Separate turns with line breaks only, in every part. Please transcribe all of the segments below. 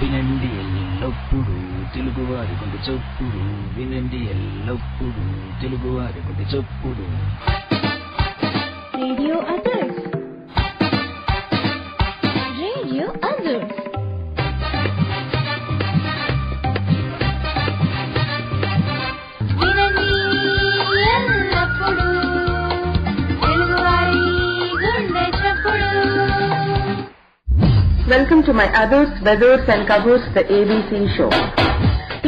వినండి ఎల్లప్పుడు తెలుగువారి గుండె చప్పుడు, వినండి ఎల్లప్పుడు తెలుగువారి గుండె చప్పుడు.
Radio others, radio others. వినండి ఎల్లప్పుడు తెలుగువారి గుండె చప్పుడు.
Welcome to my others, weathers and కబర్స్ ద ఏబీసీ షో.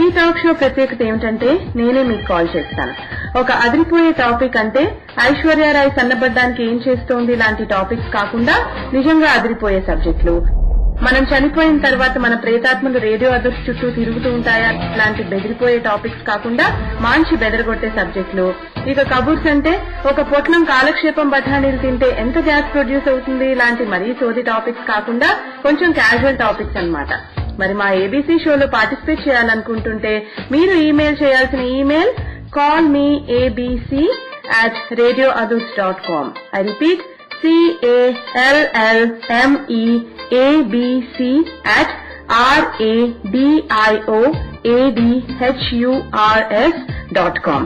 ఈ టాక్ షో ప్రత్యేకత ఏమిటంటే నేనే మీకు కాల్ చేస్తాను. ఒక అదిరిపోయే టాపిక్ అంటే ఐశ్వర్యారాయ్ సన్నబడ్డానికి ఏం చేస్తోంది లాంటి టాపిక్స్ కాకుండా నిజంగా అదిరిపోయే సబ్జెక్టులు, మనం చనిపోయిన తర్వాత మన ప్రేతాత్మలు రేడియో అదర్స్ చుట్టూ తిరుగుతూ ఉంటాయా లాంటి బెదిరిపోయే టాపిక్స్ కాకుండా మంచి బెదరగొట్టే సబ్జెక్టులు. ఇక కబుర్స్ అంటే ఒక పొట్లం కాలక్షేపం బఠానీలు తింటే ఎంత గ్యాస్ ప్రొడ్యూస్ అవుతుంది లాంటి మరీ సోది టాపిక్స్ కాకుండా కొంచెం క్యాజువల్ టాపిక్స్ అన్నమాట. మరి మా ఏబీసీ షోలో పార్టిసిపేట్ చేయాలనుకుంటుంటే మీరు ఈమెయిల్ చేయాల్సిన email callmeabc@radioadus.com. I repeat, callmeabc@radioadhurs.com.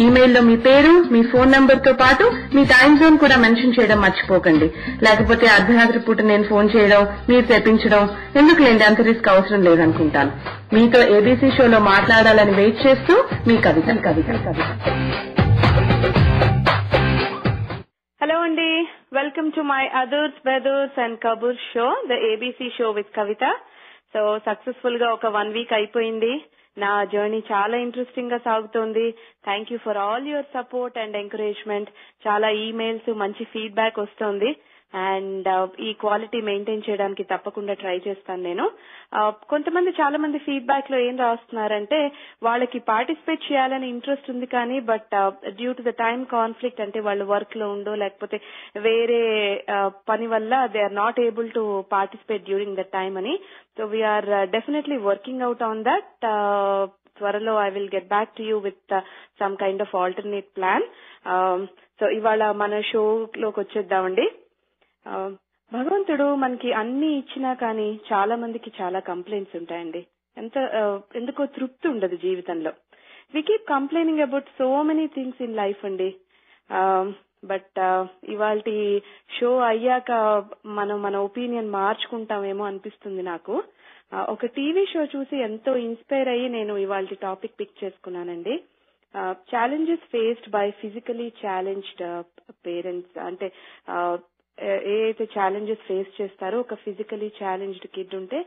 ఈమెయిల్లో మీ పేరు, మీ ఫోన్ నంబర్ తో పాటు మీ టైం జోన్ కూడా మెన్షన్ చేయడం మర్చిపోకండి. లేకపోతే అర్ధరాత్రి పూట నేను ఫోన్ చేయడం, మీరు తెప్పించడం ఎందుకులేండి, అంత రిస్క్ అవసరం లేదనుకుంటాను. మీతో ఏబీసీ షోలో మాట్లాడాలని వెయిట్ చేస్తూ మీ కవిత.
హలో అండి, welcome to my others, weathers and కబూర్స్ show, the ABC show with Kavitha. So successful గా ఒక 1 వీక్ అయిపోయింది. నా జర్నీ చాలా ఇంట్రెస్టింగ్ గా సాగుతోంది. Thank you for all your support and encouragement. చాలా ఈమెయిల్స్, మంచి ఫీడ్బ్యాక్ వస్తోంది. అండ్ ఈ క్వాలిటీ మెయింటైన్ చేయడానికి తప్పకుండా ట్రై చేస్తాను నేను. చాలా మంది ఫీడ్బ్యాక్ లో ఏం రాస్తున్నారంటే వాళ్ళకి పార్టిసిపేట్ చేయాలని ఇంట్రెస్ట్ ఉంది కానీ but due to the time conflict, అంటే వాళ్ళు వర్క్ లో ఉండో లేకపోతే వేరే పని వల్ల they are not able to participate during the time అని. So we are definitely working out on that. త్వరలో I will get back to you with some kind of alternate plan. So ఇవాళ మన షోలోకి వచ్చేద్దామండి. భగవంతుడు మనకి అన్ని ఇచ్చినా కానీ చాలా మందికి చాలా కంప్లైంట్స్ ఉంటాయండి. ఎందుకో తృప్తి ఉండదు జీవితంలో. We keep complaining about so many things in life అండి. బట్ ఇవాల్టి షో అయ్యాక మన ఒపీనియన్ మార్చుకుంటామేమో అనిపిస్తుంది నాకు. ఒక టీవీ షో చూసి ఎంతో ఇన్స్పైర్ అయ్యి నేను ఇవాల్టి టాపిక్ పిక్ చేసుకున్నానండి. Challenges faced by physically challenged parents. అంటే ఏదైతే ఛాలెంజెస్ ఫేస్ చేస్తారో ఒక ఫిజికలీ ఛాలెంజ్డ్ కిడ్ ఉంటే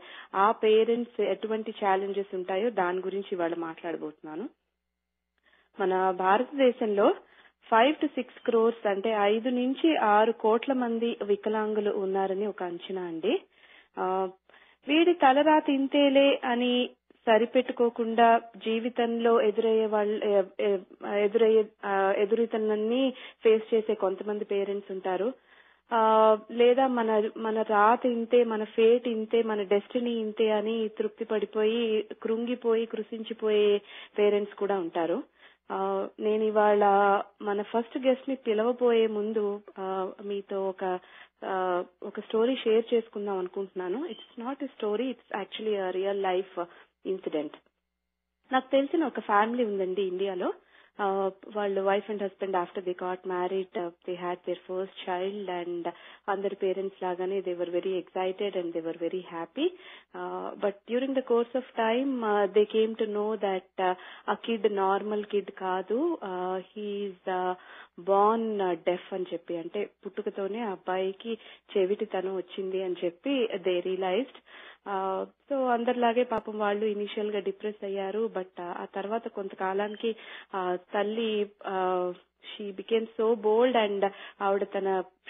ఆ పేరెంట్స్ ఎటువంటి ఛాలెంజెస్ ఉంటాయో దాని గురించి ఇవాళ మాట్లాడబోతున్నాను. మన భారతదేశంలో 5 to 6 crores అంటే 5 నుంచి 6 కోట్ల మంది వికలాంగులు ఉన్నారని ఒక అంచనా అండి. వీడి తలరాతి ఇంతేలే అని సరిపెట్టుకోకుండా జీవితంలో ఎదురీతలన్నీ ఫేస్ చేసే కొంతమంది పేరెంట్స్ ఉంటారు. లేదా మన రాత ఇంతే, మన ఫేట్ ఇంతే, మన డెస్టినీ ఇంతే అని తృప్తి పడిపోయి కృంగిపోయి కృషించిపోయే పేరెంట్స్ కూడా ఉంటారు. నేను ఇవాళ మన ఫస్ట్ గెస్ట్ ని పిలవబోయే ముందు మీతో ఒక స్టోరీ షేర్ చేసుకుందాం అనుకుంటున్నాను. It's not a story, it's actually real life incident. నాకు తెలిసిన ఒక ఫ్యామిలీ ఉందండి ఇండియాలో. వాళ్ళు wife and husband after they got married they had their first child and అందరి పేరెంట్స్ లాగానే they were very excited and they were very happy. But during the course of time they came to know that ఆ kid normal kid కాదు, he's born deaf అని చెప్పి, అంటే పుట్టుకతోనే ఆ అబ్బాయికి చెవిటితనం వచ్చింది అని చెప్పి దే రియలైజ్డ్. సో అందరిలాగే పాపం వాళ్ళు ఇనిషియల్ గా డిప్రెస్ అయ్యారు. బట్ ఆ తర్వాత కొంతకాలానికి తల్లి she became so bold and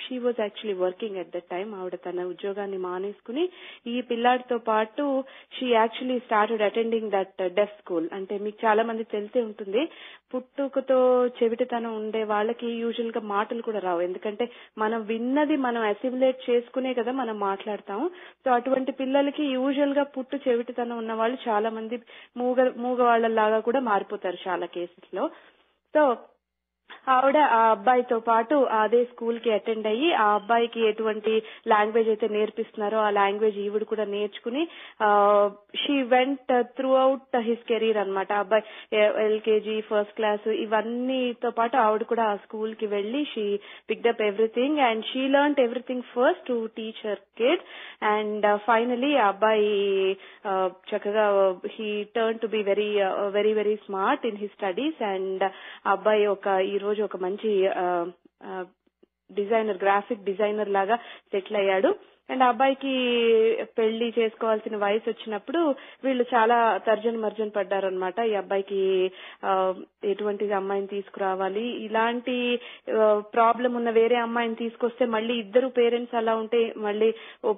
she was actually working at that time. ఆవిడ తన ఉద్యోగాన్ని మానేసుకుని ఈ పిల్లాడితో పాటు she actually started attending that deaf school. అంటే మీకు చాలా మంది తెలిసే ఉంటుంది, పుట్టుకతో చెవిటితనం ఉండే వాళ్ళకి యూజువల్ గా మాటలు కూడా రావు. ఎందుకంటే మనం విన్నది మనం అసిమిలేట్ చేసుకునే కదా మనం మాట్లాడతాం. సో అటువంటి పిల్లలకి యూజువల్ గా పుట్టు చెవిటితనం ఉన్న వాళ్ళు చాలా మంది మూగ వాళ్ళలాగా కూడా మారిపోతారు చాలా కేసెస్ లో. సో ఆవిడ ఆ అబ్బాయితో పాటు అదే స్కూల్ కి అటెండ్ అయ్యి ఆ అబ్బాయికి ఎటువంటి లాంగ్వేజ్ అయితే నేర్పిస్తున్నారో ఆ లాంగ్వేజ్ ఈవిడ కూడా నేర్చుకుని she went through out his career అనమాట. అబ్బాయి ఎల్కేజీ, ఫస్ట్ క్లాస్ ఇవన్నీతో పాటు ఆవిడ కూడా ఆ స్కూల్ కి వెళ్లి she picked up everything and she learned everything first to teach her kid. And finally ఆ అబ్బాయి చక్కగా he turn to be very very very smart in his studies. And అబ్బాయి ఈ రోజు ఒక మంచి డిజైనర్, గ్రాఫిక్ డిజైనర్ లాగా సెటిల్ అయ్యాడు. అండ్ అబ్బాయికి పెళ్లి చేసుకోవాల్సిన వయసు వచ్చినప్పుడు వీళ్ళు చాలా తర్జన మర్జన పడ్డారు అనమాట. ఈ అబ్బాయికి ఎటువంటి అమ్మాయిని తీసుకురావాలి, ఇలాంటి ప్రాబ్లం ఉన్న వేరే అమ్మాయిని తీసుకొస్తే మళ్ళీ ఇద్దరు పేరెంట్స్ అలా ఉంటే మళ్ళీ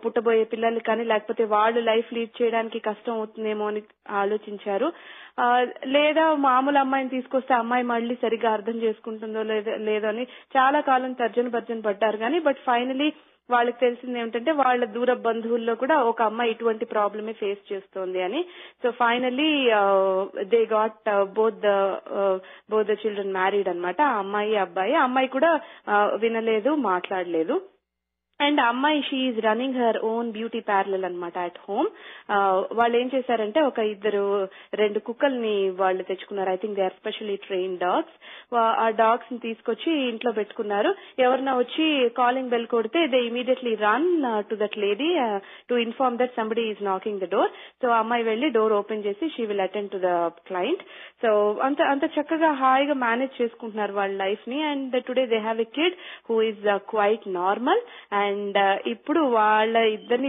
పుట్టబోయే పిల్లలు కానీ లేకపోతే వాళ్ళు లైఫ్ లీడ్ చేయడానికి కష్టం అవుతుందేమో అని ఆలోచించారు. లేదా మామూలు అమ్మాయిని తీసుకొస్తే అమ్మాయి మళ్ళీ సరిగ్గా అర్థం చేసుకుంటుందో లేదో అని చాలా కాలం తర్జన భర్జన పడ్డారు. కానీ బట్ ఫైనలీ వాళ్ళకి తెలిసింది ఏమిటంటే వాళ్ళ దూర బంధువుల్లో కూడా ఒక అమ్మాయి ఇటువంటి ప్రాబ్లమే ఫేస్ చేస్తోంది అని. So finally they got both the children married అనమాట. ఆ అమ్మాయి అబ్బాయి. అమ్మాయి కూడా వినలేదు, మాట్లాడలేదు. అండ్ అమ్మాయి she is running her own beauty parlour అనమాట అట్ హోమ్. వాళ్ళు ఏం చేశారంటే ఒక రెండు కుక్కల్ని వాళ్ళు తెచ్చుకున్నారు. I think they are specially train dogs. ఆ డాగ్స్ ని తీసుకొచ్చి ఇంట్లో పెట్టుకున్నారు. ఎవరన్నా వచ్చి కాలింగ్ బెల్ కొడితే they immediately run to that lady to inform that somebody is knocking the door. So అమ్మాయి వెళ్లి డోర్ ఓపెన్ చేసి she will attend to the client. So అంత చక్కగా హాయిగా మేనేజ్ చేసుకుంటున్నారు వాళ్ళ లైఫ్ ని. And today they have a kid who is quite normal. And ఇప్పుడు వాళ్ళ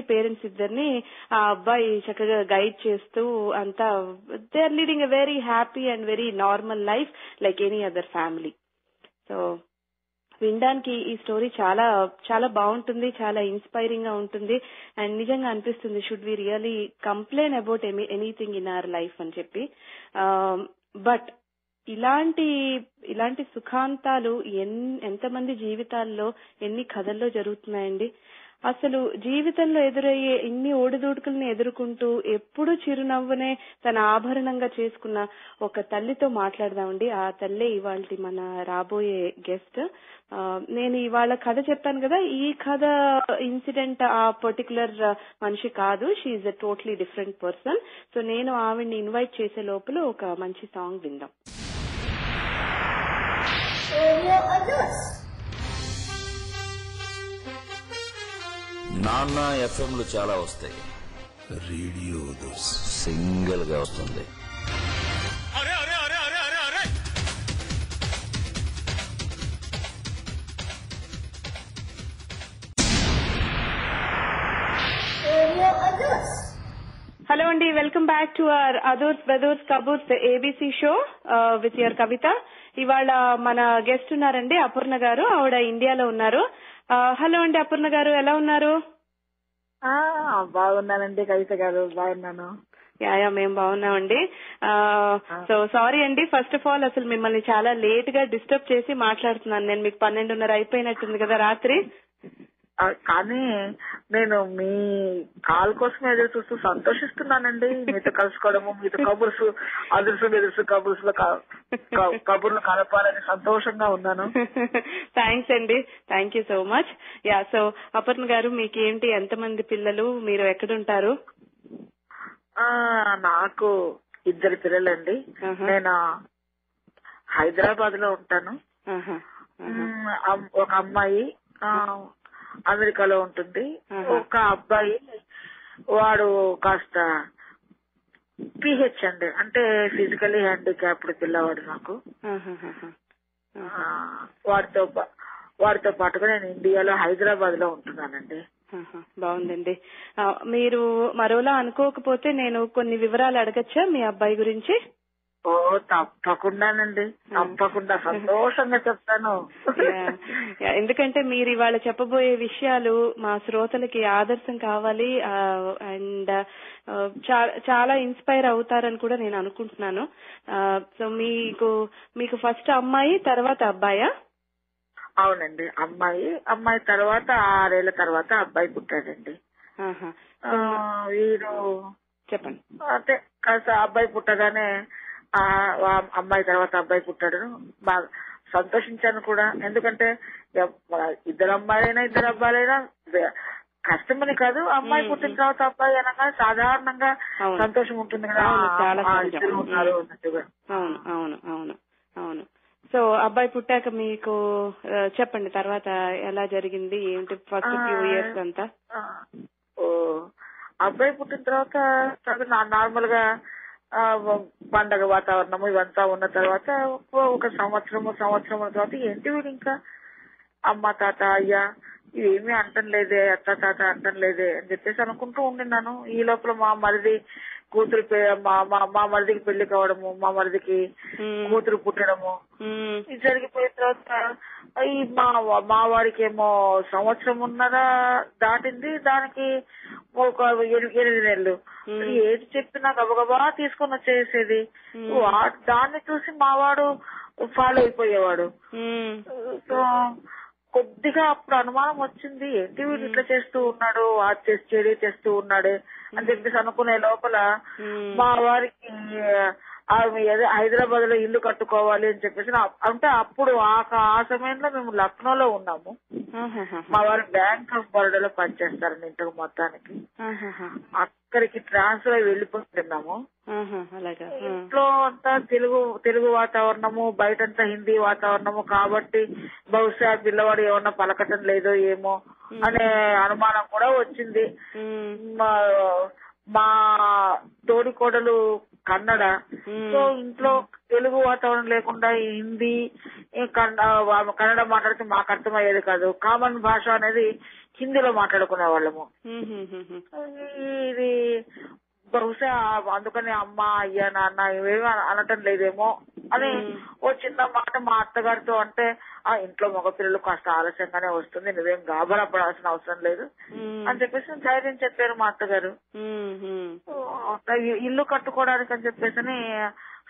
పేరెంట్స్ ఇద్దరిని ఆ అబ్బాయి చక్కగా గైడ్ చేస్తూ అంతా they are leading a very happy and very normal life like any other family. So వినడానికి ఈ స్టోరీ చాలా చాలా బాగుంటుంది, చాలా ఇన్స్పైరింగ్ గా ఉంటుంది. అండ్ నిజంగా అనిపిస్తుంది should we really complain about anything in our life అని చెప్పి. బట్ ఇలాంటి సుఖాంతాలు ఎంతమంది జీవితాల్లో, ఎన్ని కథల్లో జరుగుతున్నాయండి. అసలు జీవితంలో ఎదురయ్యే ఇన్ని ఓడిదూడుకుల్ని ఎదుర్కొంటూ ఎప్పుడు చిరునవ్వునే తన ఆభరణంగా చేసుకున్న ఒక తల్లితో మాట్లాడదామండి. ఆ తల్లే ఇవాళ మన రాబోయే గెస్ట్. నేను ఇవాళ కథ చెప్పాను కదా, ఈ కథ ఇన్సిడెంట్ ఆ పర్టికులర్ మనిషి కాదు. She is a totally different person. So నేను ఆవిడ్ని ఇన్వైట్ చేసే లోపల ఒక మంచి సాంగ్ విందాం.
నాన్న ఎఫ్ఎంలు చాలా వస్తాయి, రేడియో సింగిల్ గా వస్తుంది.
హలో అండి, welcome back to our others weathers కబూర్స్ ABC show with your Kavitha. ఇవాళ మన గెస్ట్ ఉన్నారండి అపర్ణ గారు. ఆవిడ ఇండియాలో ఉన్నారు. హలో అండి అపర్ణ గారు, ఎలా ఉన్నారు?
బాగున్నానండి కవిత గారు, బాగున్నాను.
యా మేము బాగున్నామండి. సో సారీ అండి, ఫస్ట్ ఆఫ్ ఆల్ అసలు మిమ్మల్ని చాలా లేట్ గా డిస్టర్బ్ చేసి మాట్లాడుతున్నాను నేను. మీకు 12:30 అయిపోయినట్టుంది కదా రాత్రి.
కానీ నేను మీ కాల్ కోసం ఎదురు చూస్తూ సంతోషిస్తున్నానండి. మీతో కలుసుకోవడము, మీతో కబుర్సు అదుర్సు కబుర్లు కలపాలని సంతోషంగా ఉన్నాను.
థ్యాంక్స్ అండి, thank you so much. Yeah, so Aparna గారు మీకేంటి, ఎంతమంది పిల్లలు, మీరు ఎక్కడుంటారు?
నాకు 2 పిల్లలండి. నేను హైదరాబాద్ లో ఉంటాను. ఒక అమ్మాయి అమెరికాలో ఉంటుంది. ఒక అబ్బాయి వాడు కాస్త పిహెచ్ అండి, అంటే ఫిజికలీ హ్యాండిక్యాప్డ్ పిల్లవాడు నాకు. వాడితో పాటుగా నేను ఇండియాలో హైదరాబాద్ లో ఉంటున్నానండి.
బాగుందండి. మీరు మరోలా అనుకోకపోతే నేను కొన్ని వివరాలు అడగచ్చా మీ అబ్బాయి గురించి?
ఓ తప్పకుండానండి, తప్పకుండా సంతోషంగా చెప్తాను.
ఎందుకంటే మీరు ఇవాళ చెప్పబోయే విషయాలు మా శ్రోతలకి ఆదర్శం కావాలి. అండ్ చాలా ఇన్స్పైర్ అవుతారని కూడా నేను అనుకుంటున్నాను. సో మీకు ఫస్ట్ అమ్మాయి, తర్వాత అబ్బాయా?
అవునండి, అమ్మాయి తర్వాత 6 ఏళ్ల తర్వాత అబ్బాయి పుట్టాడండి. వీడు
చెప్పండి.
అంటే కాస్త అబ్బాయి పుట్టగానే అమ్మాయి తర్వాత అబ్బాయి పుట్టాడు. బాగా సంతోషించాను కూడా. ఎందుకంటే ఇద్దరు అబ్బాయిలైనా కష్టమని కాదు, అమ్మాయి పుట్టిన తర్వాత అబ్బాయి అనగా సాధారణంగా సంతోషం ఉంటుంది కదా, ఇద్దరు ఉన్నారు అన్నట్టుగా.
అవును అవును అవును అవును. సో అబ్బాయి పుట్టాక మీకు చెప్పండి తర్వాత ఎలా జరిగింది ఏంటి ఫస్ట్ ఫ్యూ ఇయర్స్ అంతా?
అబ్బాయి పుట్టిన తర్వాత నార్మల్ గా పండగ వాతావరణము ఇవంతా ఉన్న తర్వాత ఒక సంవత్సరం తర్వాత ఏంటి వీడు ఇంకా అమ్మ తాత అయ్యా ఇవేమీ అంటం లేదే, అత్త తాత అంటం లేదే అని చెప్పేసి అనుకుంటూ ఉండినాను. ఈ లోపల మా మరిది కూతురు మా మరిదికి పెళ్లి కావడము, మా మరిదికి కూతురు పుట్టడము ఇది జరిగిపోయిన తర్వాత ఈ మా వాడికి ఏమో సంవత్సరంన్నర దాటింది, దానికి ఒక 8 నెలలు. ఏది చెప్పినా గబగబా తీసుకొని వచ్చేసేది. దాన్ని చూసి మావాడు ఫాలో అయిపోయేవాడు. సో కొద్దిగా అప్పుడు అనుమానం వచ్చింది, ఏంటి వీడు ఇట్లా చేస్తూ ఉన్నాడు, అది చెడి చేస్తూ ఉన్నాడు అని చెప్పేసి అనుకునే లోపల మా వారికి హైదరాబాద్ లో ఇల్లు కట్టుకోవాలి అని చెప్పేసి అంటే అప్పుడు ఆ సమయంలో మేము లక్నోలో ఉన్నాము. మా వారు బ్యాంక్ ఆఫ్ బరోడాలో పనిచేస్తారండి ఇంతకు మొత్తానికి. అక్కడికి ట్రాన్స్ఫర్ అయి వెళ్ళిపోతున్నాము. ఇంట్లో అంతా తెలుగు వాతావరణము, బయటంతా హిందీ వాతావరణము కాబట్టి బహుశా పిల్లవాడు ఏమన్నా పలకటం లేదో ఏమో అనే అనుమానం కూడా వచ్చింది. మా తోడికోడలు కన్నడ, సో ఇంట్లో తెలుగు వాతావరణం లేకుండా హిందీ కన్నడ మాట్లాడితే మాకు అర్థమయ్యేది కాదు. కామన్ భాష అనేది హిందీలో మాట్లాడుకునే వాళ్ళము. ఇది బహుశా అందుకని అమ్మ అయ్యా నాన్న ఇవేమీ అనటం లేదేమో అని ఓ చిన్న మాట మా అత్తగారితో అంటే, ఆ ఇంట్లో మగపిల్లలు కాస్త ఆలస్యంగానే వస్తుంది, నువ్వేం గాబరా పడాల్సిన అవసరం లేదు అని చెప్పేసి ధైర్యం చెప్పారు మా అత్తగారు. ఇల్లు కట్టుకోవడానికి అని చెప్పేసి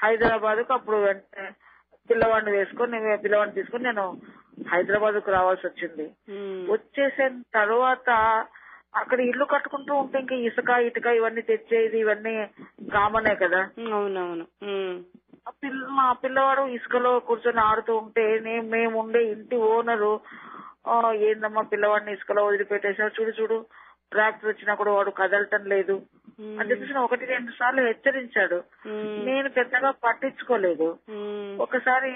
హైదరాబాద్ కు అప్పుడు వెంటనే పిల్లవాడిని తీసుకొని నేను హైదరాబాద్ కు రావాల్సి వచ్చింది. వచ్చేసిన తర్వాత అక్కడ ఇల్లు కట్టుకుంటూ ఉంటే ఇంకా ఇసుక ఇటుక ఇవన్నీ తెచ్చేది ఇవన్నీ కామనే కదా.
అవునవును.
మా పిల్లవాడు ఇసుకలో కూర్చొని ఆడుతూ ఉంటే మేము ఉండే ఇంటి ఓనరు ఏందమ్మా పిల్లవాడిని ఇసుకలో వదిలిపెట్టేసావు, చూడు ట్రాక్టర్ వచ్చినా కూడా వాడు కదలటం లేదు అని చెప్పేసి 1-2 సార్లు హెచ్చరించాడు. నేను పెద్దగా పట్టించుకోలేదు. ఒకసారి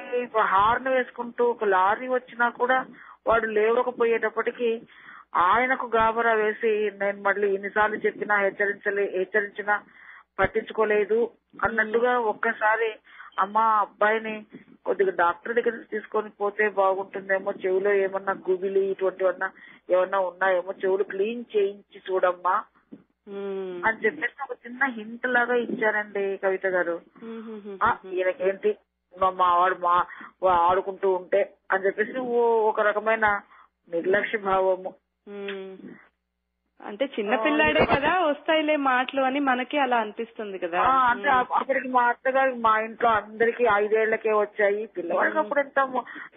హార్న్ వేసుకుంటూ ఒక లారీ వచ్చినా కూడా వాడు లేవకపోయేటప్పటికి ఆయనకు గాబరా వేసి నేను మళ్ళీ ఎన్నిసార్లు చెప్పినా హెచ్చరించినా పట్టించుకోలేదు అన్నట్టుగా ఒక్కసారి అమ్మా అబ్బాయిని కొద్దిగా డాక్టర్ దగ్గర తీసుకొని పోతే బాగుంటుందేమో, చెవులో ఏమన్నా గుబిలి ఇటువంటివన్నా ఏమన్నా ఉన్నాయేమో, చెవులు క్లీన్ చేయించి చూడమ్మా అని చెప్పేసి ఒక చిన్న హింట్ లాగా ఇచ్చారండి కవిత గారు. ఈయనకేంటి మా వాడు ఆడుకుంటూ ఉంటే అని చెప్పేసి ఒక రకమైన నిర్లక్ష్య భావము.
అంటే చిన్న పిల్లాడే కదా వస్తాయిలే మాటలు అని మనకి అలా అనిపిస్తుంది కదా.
అంటే అప్పటికి మా అత్తగారికి మా ఇంట్లో అందరికి 5 ఏళ్లకే వచ్చాయి, పిల్లవాడికి అప్పుడు ఎంత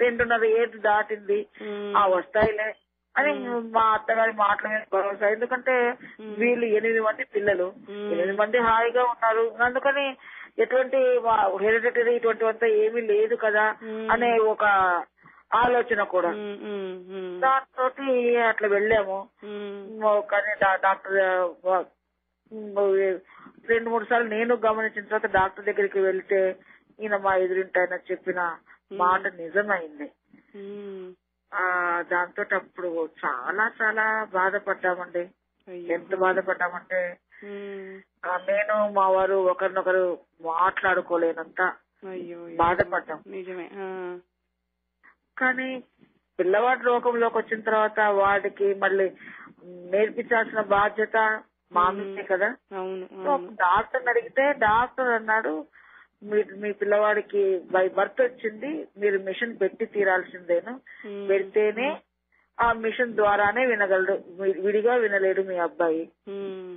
2.5 ఏళ్ళు దాటింది, వస్తాయిలే అని మా అత్తగారి మాటల మీద భరోసా. ఎందుకంటే వీళ్ళు 8 మంది పిల్లలు, 8 మంది హాయిగా ఉన్నారు, అందుకని ఎటువంటి హెరిడిటరీ ఇటువంటివంతా ఏమీ లేదు కదా అనే ఒక ఆలోచన కూడా. దాంతో అట్లా వెళ్ళాము. కానీ డాక్టర్ 2-3 సార్లు నేను గమనించిన తర్వాత డాక్టర్ దగ్గరికి వెళ్తే ఈయన మా ఎదురింటాయన చెప్పిన మాట నిజమైంది. దాంతో అప్పుడు చాలా చాలా బాధపడ్డామండి. ఎంత బాధపడ్డామంటే నేను మా వారు ఒకరినొకరు మాట్లాడుకోలేనంత బాధపడ్డాం.
నిజమే.
కానీ పిల్లవాడి లోకంలోకి వచ్చిన తర్వాత వాడికి మళ్ళీ నేర్పించాల్సిన బాధ్యత మా మీదే కదా. డాక్టర్ అడిగితే డాక్టర్ అన్నాడు, మీ పిల్లవాడికి బై బర్త్ వచ్చింది, మీరు మిషన్ పెట్టి తీరాల్సిందేను, పెడితేనే ఆ మిషన్ ద్వారానే వినగలడు, విడిగా వినలేడు మీ అబ్బాయి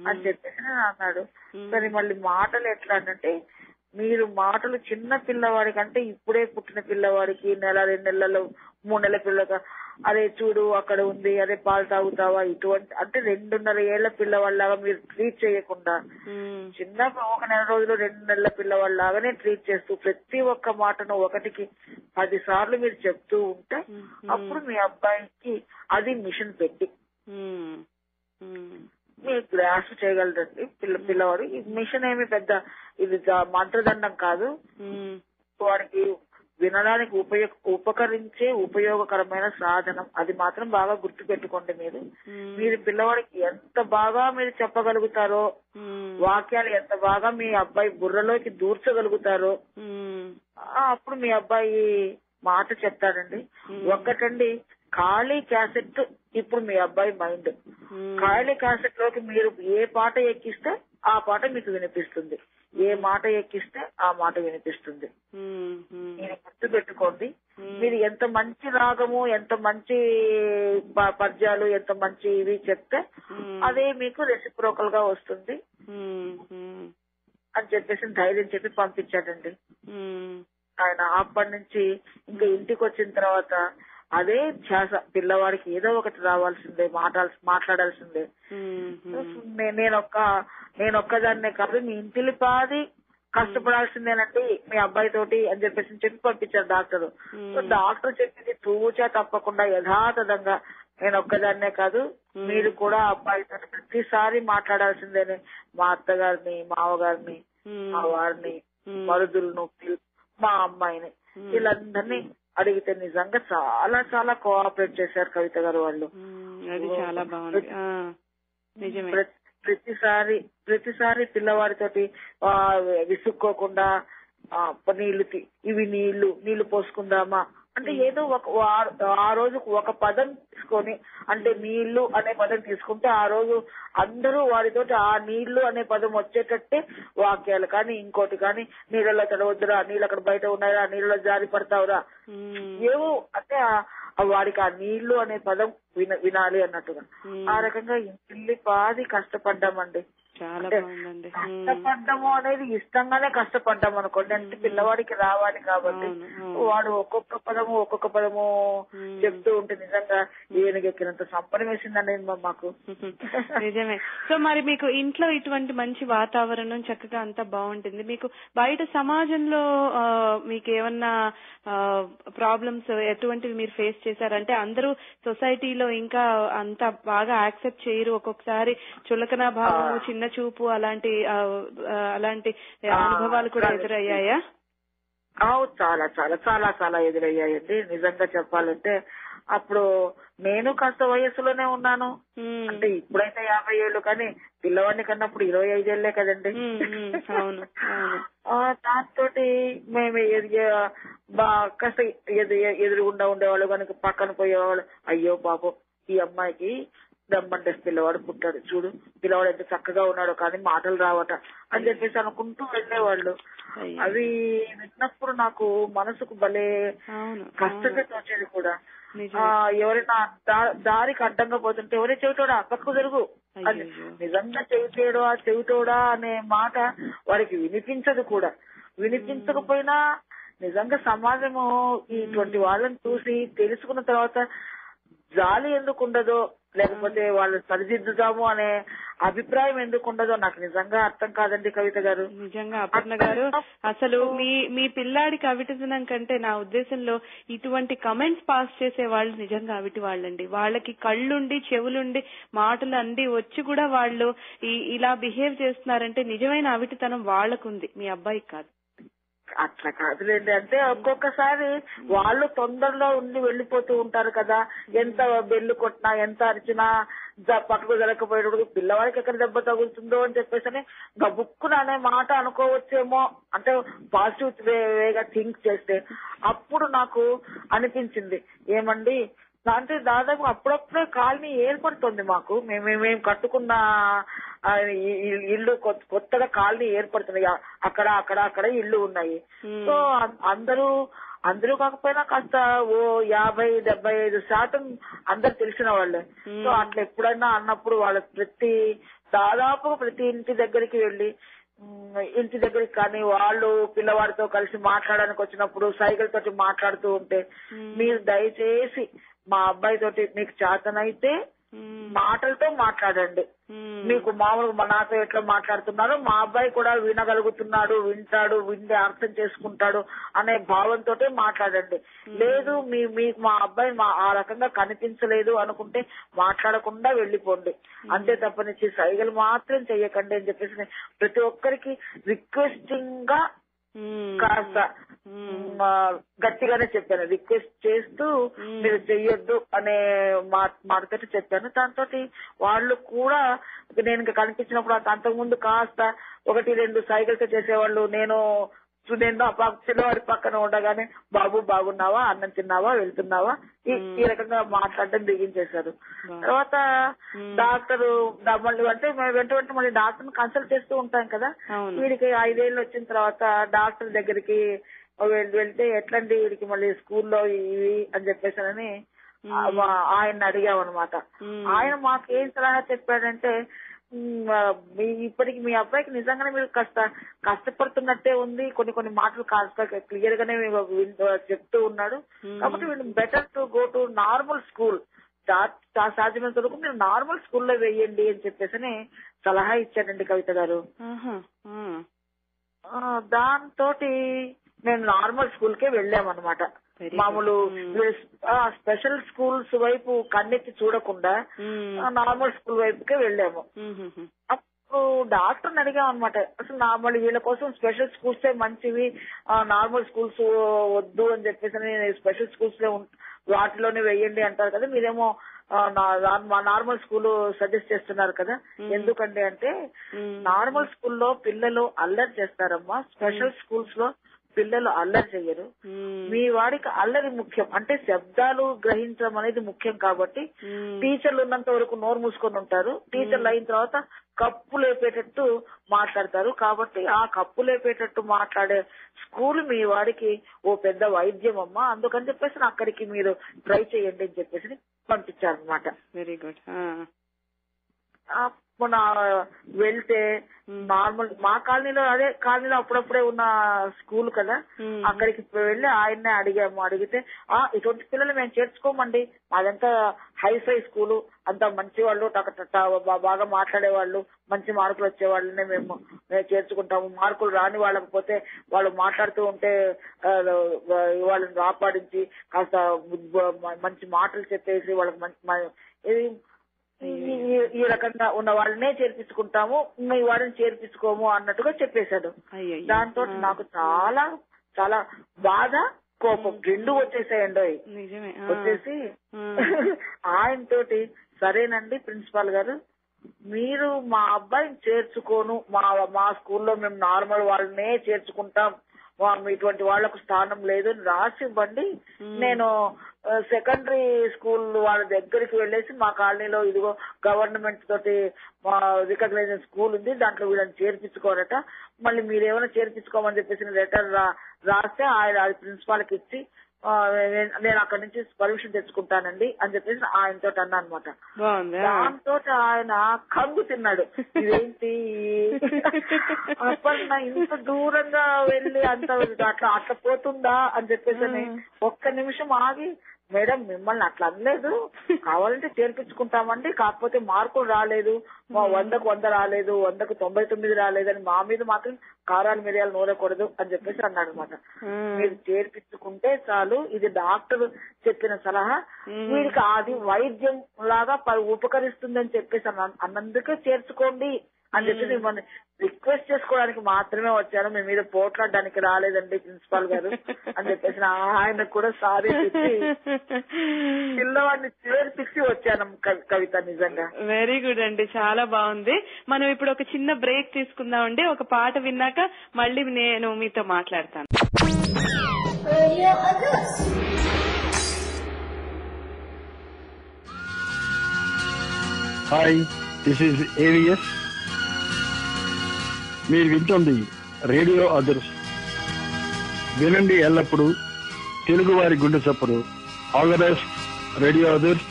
అని చెప్పేసి అన్నాడు. కానీ మళ్ళీ మాటలు ఎట్లా అంటే మీరు మాటలు చిన్న పిల్లవాడి కంటే ఇప్పుడే పుట్టిన పిల్లవాడికి 1-2 నెలలు 3 నెలల పిల్లగా అరే చూడు అక్కడ ఉంది, అరే పాలు తాగుతావా, ఇటువంటి అంటే 2.5 ఏళ్ల పిల్లవాళ్ళలాగా మీరు ట్రీట్ చేయకుండా చిన్న ఒక నెల రోజులు 2 నెలల పిల్లవాళ్ళలాగానే ట్రీట్ చేస్తూ ప్రతి ఒక్క మాటను 1కి 10 సార్లు మీరు చెప్తూ ఉంటే అప్పుడు మీ అబ్బాయికి అది మిషన్ పెట్టి మీరు గ్రాస్ చేయగలరండి పిల్లవాడు. ఈ మిషన్ ఏమి పెద్ద ఇది మంత్రదండం కాదు, వాడికి వినడానికి ఉపకరించే ఉపయోగకరమైన సాధనం. అది మాత్రం బాగా గుర్తు పెట్టుకోండి. మీరు పిల్లవాడికి ఎంత బాగా మీరు చెప్పగలుగుతారో, వాక్యాలు ఎంత బాగా మీ అబ్బాయి బుర్రలోకి దూర్చగలుగుతారో అప్పుడు మీ అబ్బాయి మాట చెప్తాడండి. ఒక్కటండి, ఖాళీ క్యాసెట్ ఇప్పుడు మీ అబ్బాయి మైండ్. ఖాళీ క్యాసెట్ లోకి మీరు ఏ పాట ఎక్కిస్తే ఆ పాట మీకు వినిపిస్తుంది, ఏ మాట ఎక్కిస్తే ఆ మాట వినిపిస్తుంది. మీరు గుర్తు పెట్టుకోండి. మీరు ఎంత మంచి రాగము, ఎంత మంచి పద్యాలు, ఎంత మంచి ఇవి చెప్తే అదే మీకు రెసిప్రోకల్ గా వస్తుంది అని చెప్పేసి ధైర్యం చెప్పి పంపించాడండి ఆయన. అప్పటి నుంచి ఇంకా ఇంటికి వచ్చిన తర్వాత అదే ధ్యాస, పిల్లవాడికి ఏదో ఒకటి రావాల్సిందే, మాట్లాడాల్సిందే. నేనొక్కదాన్నే కాదు, మీ ఇంటిలి పాది కష్టపడాల్సిందేనండి మీ అబ్బాయి తోటి అని చెప్పి పంపించారు డాక్టర్. సో డాక్టర్ చెప్పింది తూచా తప్పకుండా యథాతథంగా నేను ఒక్కదాన్నే కాదు, మీరు కూడా అబ్బాయితో ప్రతిసారి మాట్లాడాల్సిందేనే. మా అత్తగారిని, మావగారిని, మా వారిని, మరుదులను, మా అమ్మాయిని, వీళ్ళందరినీ అడిగితే నిజంగా చాలా చాలా కోఆపరేట్ చేశారు కవిత గారు వాళ్ళు.
చాలా బాగుంది.
ప్రతిసారి పిల్లవాడితోటి విసుక్కోకుండా ఇవి నీళ్లు పోసుకుందామా అంటే ఏదో ఆ రోజుకు ఒక పదం తీసుకొని, అంటే నీళ్లు అనే పదం తీసుకుంటే ఆ రోజు అందరూ వాడితోటి ఆ నీళ్లు అనే పదం వచ్చేటట్టే వాక్యాలు కానీ ఇంకోటి కానీ, నీళ్ళలో తడవద్దురా, నీళ్ళు అక్కడ బయట ఉన్నాయా, నీళ్ళలో జారి పడతావురా, ఏవో అంటే వాడికి ఆ నీళ్లు అనే పదం వినాలి అన్నట్టుగా. ఆ రకంగా ఇంటిల్లి పాది కష్టపడ్డామండి. కష్టపడ్డాము అనేది ఇష్టంగానే కష్టపడ్డాం అనుకోండి, అంటే పిల్లవాడికి రావాలి కాబట్టి వాడు ఒక్కొక్క పదము చెప్తూ ఉంటే నిజంగా ఏనుగెక్కినంత సంపద వేసిందండి మాకు.
నిజమే. సో మరి మీకు ఇంట్లో ఇటువంటి మంచి వాతావరణం చక్కగా అంతా బాగుంటుంది. మీకు బయట సమాజంలో మీకు ఏమన్నా ప్రాబ్లమ్స్ ఎటువంటివి మీరు ఫేస్ చేశారంటే, అందరూ సొసైటీలో ఇంకా అంత బాగా యాక్సెప్ట్ చేయరు, ఒక్కొక్కసారి చులకన భావము, చిన్న చూపు, అలాంటి అనుభవాలు కూడా ఎదురయ్యాయా?
చాలా చాలా చాలా చాలా ఎదురయ్యాయండి. నిజంగా చెప్పాలంటే అప్పుడు నేను కాస్త వయస్సులోనే ఉన్నాను, అంటే ఇప్పుడైతే 50 ఏళ్ళు, కానీ పిల్లవాడిని కన్నప్పుడు 25 ఏళ్లే కదండి. దాంతో మేము కాస్త ఎదురుగుండా ఉండేవాళ్ళు, కనుక పక్కన పోయేవాళ్ళు, అయ్యో పాపం ఈ అమ్మాయికి దమ్మంటే పిల్లవాడు పుట్టాడు, చూడు పిల్లవాడు ఎంత చక్కగా ఉన్నాడు కానీ మాటలు రావట అని చెప్పేసి అనుకుంటూ వెళ్ళేవాళ్ళు. అవి విన్నప్పుడు నాకు మనసుకు భలే కష్టంగా తోచేది కూడా. ఎవరైనా దారికి అడ్డంగా పోతుంటే ఎవరే చెవితోడా పక్కకు జరుగు, అది నిజంగా చెవితోడా అనే మాట వారికి వినిపించదు కూడా. వినిపించకపోయినా నిజంగా సమాజము ఇటువంటి వాళ్ళని చూసి తెలుసుకున్న తర్వాత జాలి ఎందుకు ఉండదో, లేకపోతే వాళ్ళు సరిదిద్దుదాము అనే అభిప్రాయం ఎందుకు ఉండదో నాకు నిజంగా అర్థం కాదండి కవిత గారు.
నిజంగా అపర్ణ గారు, అసలు మీ పిల్లాడికి అవిటితనం కంటే నా ఉద్దేశంలో ఇటువంటి కమెంట్స్ పాస్ చేసే వాళ్ళు నిజంగా అవిటి వాళ్ళండి. వాళ్ళకి కళ్ళుండి చెవులుండి మాటలు అండి వచ్చి కూడా వాళ్ళు ఇలా బిహేవ్ చేస్తున్నారంటే నిజమైన అవిటితనం వాళ్ళకుంది, మీ అబ్బాయికి కాదు.
అట్లా కాదులేండి, అంటే ఒక్కొక్కసారి వాళ్ళు తొందరలో ఉండి వెళ్లిపోతూ ఉంటారు కదా. ఎంత బెల్లు కొట్టినా, ఎంత అరిచినా పక్కకు జరగకపోయేటప్పుడు పిల్లవాడికి ఎక్కడ దెబ్బ తగులుతుందో అని చెప్పేసి గబుక్కున అనే మాట అనుకోవచ్చేమో, అంటే పాజిటివ్ వేగా థింక్ చేస్తే. అప్పుడు నాకు అనిపించింది, ఏమండి అంటే దాదాపు అప్పుడప్పుడే కాలనీ ఏర్పడుతుంది మాకు. మేము కట్టుకున్న ఇల్లు కొత్తగా కాలనీ ఏర్పడుతుంది, అక్కడ ఇల్లు ఉన్నాయి. సో అందరూ కాకపోయినా కాస్త 50-75% అందరు తెలిసిన వాళ్ళే. సో అట్లా ఎప్పుడైనా అన్నప్పుడు వాళ్ళ దాదాపు ప్రతి ఇంటి దగ్గరికి వెళ్ళి, ఇంటి దగ్గరికి కానీ వాళ్ళు పిల్లవాడితో కలిసి మాట్లాడడానికి వచ్చినప్పుడు సైకిల్ తోటి మాట్లాడుతూ ఉంటే, మీరు దయచేసి మా అబ్బాయి తోటి మీకు చేతనైతే మాటలతో మాట్లాడండి. మీకు మామూలుగా నాతో ఎట్లా మాట్లాడుతున్నారో మా అబ్బాయి కూడా వినగలుగుతున్నాడు, వింటాడు, విండి అర్థం చేసుకుంటాడు అనే భావంతో మాట్లాడండి. లేదు మీకు మా అబ్బాయి ఆ రకంగా కనిపించలేదు అనుకుంటే మాట్లాడకుండా వెళ్ళిపోండి. అంతే తప్పనిచ్చి సైగలు మాత్రం చెయ్యకండి అని చెప్పేసి ప్రతి ఒక్కరికి రిక్వెస్టింగ్ గా కాస్త గట్టిగానే చెప్పాను. రిక్వెస్ట్ చేస్తూ మీరు చెయ్యొద్దు అనే మాటతో చెప్పాను. దాంతో వాళ్ళు కూడా నేను ఇంకా కనిపించినప్పుడు అంతకుముందు కాస్త 1-2 సైకిల్తో చేసేవాళ్ళు. నేను చిన్నవాడి పక్కన ఉండగానే బాబు బాగున్నావా, అన్నం తిన్నావా, వెళ్తున్నావా, ఈ రకంగా మాట్లాడడం బిగించేశారు. తర్వాత డాక్టర్ మళ్ళీ అంటే వెంట మళ్ళీ డాక్టర్ కన్సల్ట్ చేస్తూ ఉంటాం కదా. వీడికి 5 ఏళ్ళు వచ్చిన తర్వాత డాక్టర్ దగ్గరికి వెళ్తే ఎట్లండి వీడికి మళ్ళీ స్కూల్లో ఇవి అని చెప్పేసానని ఆయన అడిగామన్నమాట. ఆయన మాకు ఏం సలహా చెప్పాడంటే, ఇప్పటికి మీ అబ్బాయికి నిజంగానే మీరు కష్టపడుతున్నట్టే ఉంది, కొన్ని మాటలు కాస్త క్లియర్ గానే చెప్తూ ఉన్నాడు. కాబట్టి వీళ్ళు better to go to normal school, సాధ్యమైనంత వరకు మీరు నార్మల్ స్కూల్లో వేయండి అని చెప్పేసి సలహా ఇచ్చానండి కవిత గారు. దాంతో మేము నార్మల్ స్కూల్ కే వెళ్ళామన్నమాట. మామూలు స్పెషల్ స్కూల్స్ వైపు కన్నెత్తి చూడకుండా నార్మల్ స్కూల్ వైపుకే వెళ్ళాము. అప్పుడు డాక్టర్ని అడిగాం అనమాట, అసలు నార్మల్ వీళ్ళ కోసం స్పెషల్ స్కూల్స్ మంచివి, నార్మల్ స్కూల్స్ వద్దు అని చెప్పేసి స్పెషల్ స్కూల్స్ వాటిలోనే వెయ్యండి అంటారు కదా, మీరేమో నార్మల్ స్కూల్ సజెస్ట్ చేస్తున్నారు కదా, ఎందుకంటే అంటే నార్మల్ స్కూల్లో పిల్లలు అల్లరి చేస్తారమ్మా, స్పెషల్ స్కూల్స్ లో పిల్లలు అల్లరి చెయ్యరు. మీ వాడికి అల్లరి ముఖ్యం, అంటే శబ్దాలు గ్రహించడం అనేది ముఖ్యం. కాబట్టి టీచర్లు ఉన్నంత వరకు నోరు మూసుకొని ఉంటారు, టీచర్లు అయిన తర్వాత కప్పు లేపేటట్టు మాట్లాడతారు. కాబట్టి ఆ కప్పు లేపేటట్టు మాట్లాడే స్కూల్ మీ వాడికి ఓ పెద్ద వైద్యం అమ్మా, అందుకని చెప్పేసి అక్కడికి మీరు ట్రై చేయండి అని చెప్పేసి పంపించారనమాట.
Very good.
మొన్న వెళ్తే నార్మల్ మా కాలనీలో అదే కాలనీలో అప్పుడప్పుడే ఉన్న స్కూల్ కదా, అక్కడికి వెళ్ళి ఆయన్నే అడిగాము. అడిగితే ఇటువంటి పిల్లలు మేము చేర్చుకోమండి, అదంతా హైఫై స్కూలు, అంతా మంచి వాళ్ళు, బాగా మాట్లాడేవాళ్ళు, మంచి మార్కులు వచ్చేవాళ్ళనే మేము చేర్చుకుంటాము. మార్కులు రాని వాళ్ళకపోతే వాళ్ళు మాట్లాడుతూ ఉంటే వాళ్ళని రాపాడించి కాస్త మంచి మాటలు చెప్పేసి వాళ్ళకి ఈ రకంగా ఉన్న వాళ్ళనే చేర్పించుకుంటాము, మీ వాడిని చేర్పించుకోము అన్నట్టుగా చెప్పేశాడు. దాంతో నాకు చాలా చాలా బాధ, కోపం రెండు వచ్చేసాయండి. వచ్చేసి ఆయనతోటి సరేనండి ప్రిన్సిపాల్ గారు, మీరు మా అబ్బాయిని చేర్చుకోను, మా స్కూల్లో మేము నార్మల్ వాళ్ళనే చేర్చుకుంటాం, ఇటువంటి వాళ్లకు స్థానం లేదు రాసి ఇవ్వండి, నేను సెకండరీ స్కూల్ వాళ్ళ దగ్గరికి వెళ్ళేసి మా కాలనీలో ఇదిగో గవర్నమెంట్ తోటి రికగ్నైజ్ స్కూల్ ఉంది, దాంట్లో వీళ్ళని చేర్పించుకోరట, మళ్ళీ మీరేమైనా చేర్పించుకోమని చెప్పేసి లెటర్ రాస్తే ఆయన ప్రిన్సిపాల్కి ఇచ్చి నేను అక్కడి నుంచి పర్మిషన్ తెచ్చుకుంటానండి అని చెప్పేసి ఆయనతో అన్నా అనమాట. దాంతో ఆయన కంగు తిన్నాడు, ఇదేంటి అప్పటి ఇంత దూరంగా వెళ్ళి అట్లా పోతుందా అని చెప్పేసి ఒక్క నిమిషం ఆగి, మేడం మిమ్మల్ని అట్లా అనలేదు, కావాలంటే చేర్పించుకుంటామండి, కాకపోతే మార్కులు రాలేదు, 100కు 100 రాలేదు, 100కు 99 రాలేదని మా మీద మాత్రం కారాలు మిరియాలు నూరకూడదు అని చెప్పేసి అన్నాడు అనమాట. మీరు చేర్పించుకుంటే చాలు, ఇది డాక్టర్ చెప్పిన సలహా, వీడికి అది వైద్యం లాగా ఉపకరిస్తుందని చెప్పేసి అన్నందుకే చేర్చుకోండి అని చెప్పి మిమ్మల్ని రిక్వెస్ట్ చేసుకోవడానికి మాత్రమే వచ్చాను, మీ మీద పోట్లాడడానికి రాలేదండి ప్రిన్సిపాల్ గారు అని చెప్పేసి ఆయనకు కూడా సారీ చెప్పి పిల్లవాడిని చేర్పిచ్చి వచ్చాను కవిత. నిజంగా
వెరీ గుడ్ అండి, చాలా బాగుంది. మనం ఇప్పుడు ఒక చిన్న బ్రేక్ తీసుకుందామండి, ఒక పాట విన్నాక మళ్ళీ నేను మీతో మాట్లాడతాను.
Hi, this is AVS. మీరు వింటుంది రేడియో అదర్స్. వినండి ఎల్లప్పుడు తెలుగు వారి గుండె చప్పుడు. All the best radio others.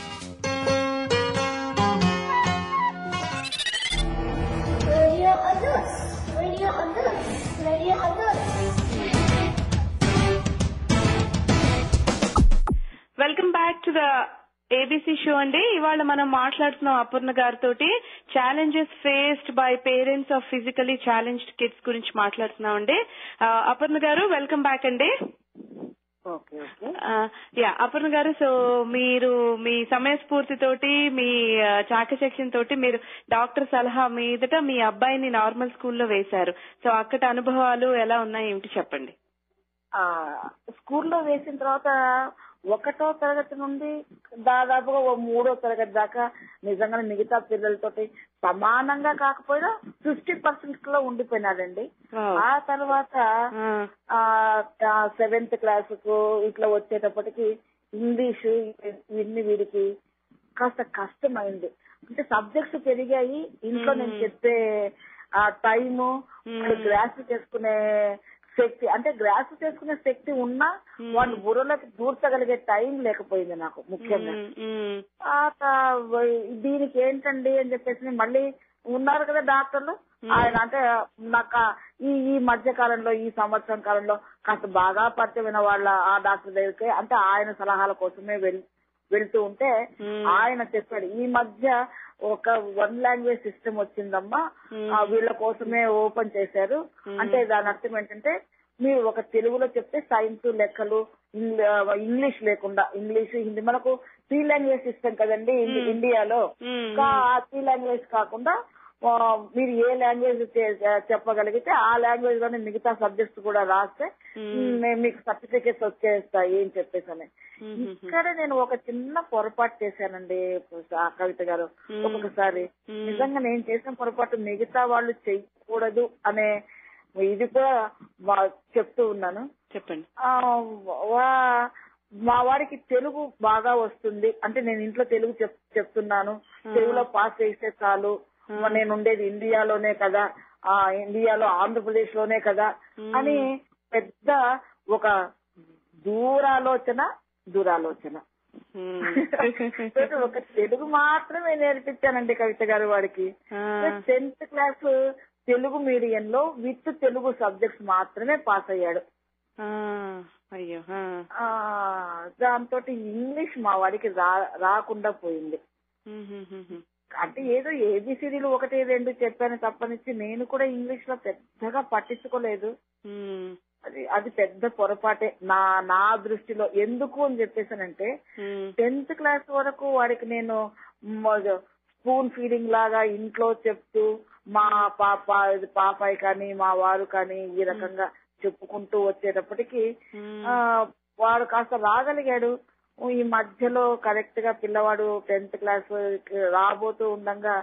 Welcome back to the ABC show అండి. ఇవాళ మనం మాట్లాడుతున్నాం అపర్ణ గారితో challenges faced by parents of physically challenged kids గురించి మాట్లాడుతున్నాం అండి. అపర్ణ గారు వెల్కమ్ బ్యాక్ అండి. అపర్ణ గారు, సో మీరు మీ సమయస్ఫూర్తితోటి మీ చాకచక్యం తోటి మీరు డాక్టర్ సలహా మీదట మీ అబ్బాయిని నార్మల్ స్కూల్లో వేశారు. సో అక్కడ అనుభవాలు ఎలా ఉన్నాయి ఏమిటి చెప్పండి.
స్కూల్లో వేసిన తర్వాత 1వ తరగతి నుండి దాదాపుగా 3వ తరగతి దాకా నిజంగానే మిగతా పిల్లలతోటి సమానంగా కాకపోయినా 50% లో ఉండిపోయినాడండి. ఆ తర్వాత 7th క్లాసుకు ఇట్లా వచ్చేటప్పటికి ఇంగ్లీషు ఇవన్నీ వీడికి కాస్త కష్టమైంది. అంటే సబ్జెక్ట్స్ పెరిగాయి, ఇంట్లో నేను చెప్పే టైము గ్రాస్ చేసుకునే శక్తి, అంటే గ్రాస్ చేసుకునే శక్తి ఉన్నా వాళ్ళు బుర్రలోకి దూర్చగలిగే టైం లేకపోయింది నాకు ముఖ్యంగా. దీనికి ఏంటండి అని చెప్పేసి మళ్ళీ ఉన్నారు కదా డాక్టర్లు, ఆయన అంటే నాకు ఈ మధ్య కాలంలో ఈ సంవత్సరం కాలంలో కాస్త బాగా పరిచయమైన వాళ్ళ ఆ డాక్టర్ దగ్గరికి అంటే ఆయన సలహాల కోసమే వెళ్తూ ఉంటే ఆయన చెప్పాడు, ఈ మధ్య ఒక 1 లాంగ్వేజ్ సిస్టమ్ వచ్చిందమ్మా, వీళ్ళ కోసమే ఓపెన్ చేశారు. అంటే దాని అర్థం ఏంటంటే మీరు ఒక తెలుగులో చెప్తే సైన్స్, లెక్కలు, ఇంగ్లీష్ లేకుండా ఇంగ్లీష్, హిందీ, మనకు 3 లాంగ్వేజ్ సిస్టమ్ కదండి ఇండియాలో. ఆ 3 లాంగ్వేజ్ కాకుండా మీరు ఏ లాంగ్వేజ్ చెప్పగలిగితే ఆ లాంగ్వేజ్ లోనే మిగతా సబ్జెక్ట్స్ కూడా రాస్తే మీకు సర్టిఫికేట్స్ వచ్చేస్తాయి అని చెప్పేసి. ఇక్కడ నేను ఒక చిన్న పొరపాటు చేశానండి కవిత గారు. ఒక్కొక్కసారి నిజంగా నేను చేసిన పొరపాటు మిగతా వాళ్ళు చేయకూడదు అనే ఇది కూడా చెప్తూ ఉన్నాను.
చెప్పండి.
మా వాడికి తెలుగు బాగా వస్తుంది, అంటే నేను ఇంట్లో తెలుగు చెప్తున్నాను, తెలుగులో పాస్ చేస్తే చాలు, నేను ఉండేది ఇండియాలోనే కదా, ఇండియాలో ఆంధ్రప్రదేశ్ లోనే కదా అని పెద్ద ఒక దురాలోచన. ఒక తెలుగు మాత్రమే నేర్పించానండి కవిత గారు వాడికి. 10th క్లాస్ తెలుగు మీడియంలో విత్ తెలుగు సబ్జెక్ట్స్ మాత్రమే పాస్ అయ్యాడు.
అయ్యో.
దాంతో ఇంగ్లీష్ మా వాడికి రాకుండా పోయింది. అంటే ఏదో ఏబిసిడీలు 1, 2 చెప్పాను తప్పనిచ్చి నేను కూడా ఇంగ్లీష్ లో పెద్దగా పట్టించుకోలేదు. అది పెద్ద పొరపాటే నా దృష్టిలో. ఎందుకు అని చెప్పేసానంటే 10th క్లాస్ వరకు వాడికి నేను స్పూన్ ఫీడింగ్ లాగా ఇంట్లో చెప్తూ మా పాపాయి కానీ మా వారు కానీ ఈ రకంగా చెప్పుకుంటూ వచ్చేటప్పటికి వాడు కాస్త రాగలిగాడు. ఈ మధ్యలో కరెక్ట్ గా పిల్లవాడు 10th క్లాస్ రాబోతూ ఉండగా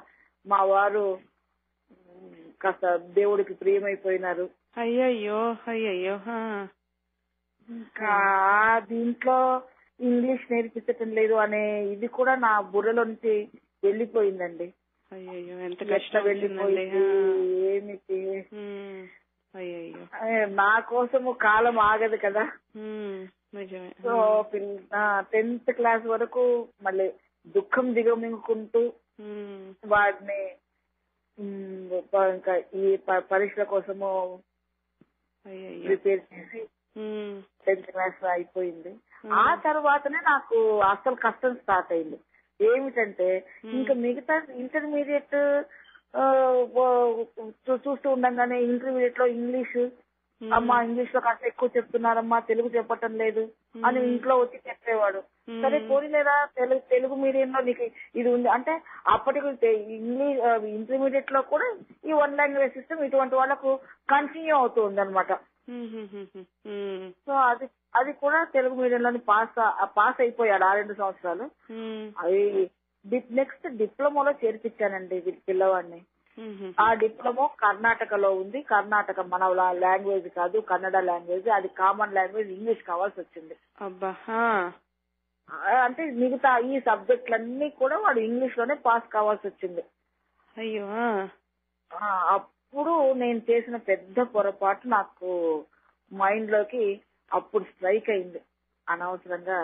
మా వారు కాస్త దేవుడికి ప్రియమైపోయినారు.
అయ్యయ్యో.
ఇంకా దీంట్లో ఇంగ్లీష్ నేర్పించటం లేదు అనే ఇది కూడా నా బుర్రలో నుంచి వెళ్ళిపోయిందండి.
అయ్యో, ఎంత కష్టం
వెళ్ళిపోయింది. ఏమిటి నా కోసము కాలం ఆగదు కదా. సో 10th క్లాస్ వరకు మళ్ళీ దుఃఖం దిగమింగుకుంటూ వాడిని ఇంకా ఈ పరీక్షల కోసము ప్రిపేర్ చేసి 10th క్లాస్ అయిపోయింది. ఆ తర్వాతనే నాకు అసలు కష్టం స్టార్ట్ అయింది. ఏమిటంటే ఇంకా మిగతా ఇంటర్మీడియట్ చూస్తూ ఉండగానే ఇంటర్మీడియట్ లో ఇంగ్లీష్, అమ్మా ఇంగ్లీష్ లో కాస్త ఎక్కువ చెప్తున్నారమ్మా, తెలుగు చెప్పటం లేదు అని ఇంట్లో వచ్చి చెప్పేవాడు. సరే పోనీలేదా తెలుగు మీడియంలో నీకు ఇది ఉంది అంటే అప్పటికి ఇంగ్లీష్ ఇంటర్మీడియట్ లో కూడా ఈ 1 లాంగ్వేజ్ సిస్టమ్ ఇటువంటి వాళ్ళకు కంటిన్యూ అవుతూ ఉంది అనమాట. సో అది కూడా తెలుగు మీడియంలోని పాస్ అయిపోయాడు 2 సంవత్సరాలు. అది నెక్స్ట్ డిప్లొమాలో చేర్పించానండి పిల్లవాడిని. ఆ డిప్లొమా కర్ణాటకలో ఉంది. కర్ణాటక మన లాంగ్వేజ్ కాదు, కన్నడ లాంగ్వేజ్, అది కామన్ లాంగ్వేజ్, ఇంగ్లీష్ కావాల్సి వచ్చింది. అంటే మిగతా ఈ సబ్జెక్టులన్నీ కూడా వాడు ఇంగ్లీష్ లోనే పాస్ కావాల్సి వచ్చింది.
అయ్యో.
అప్పుడు నేను చేసిన పెద్ద పొరపాటు నాకు మైండ్ లోకి అప్పుడు స్ట్రైక్ అయింది. అనవసరంగా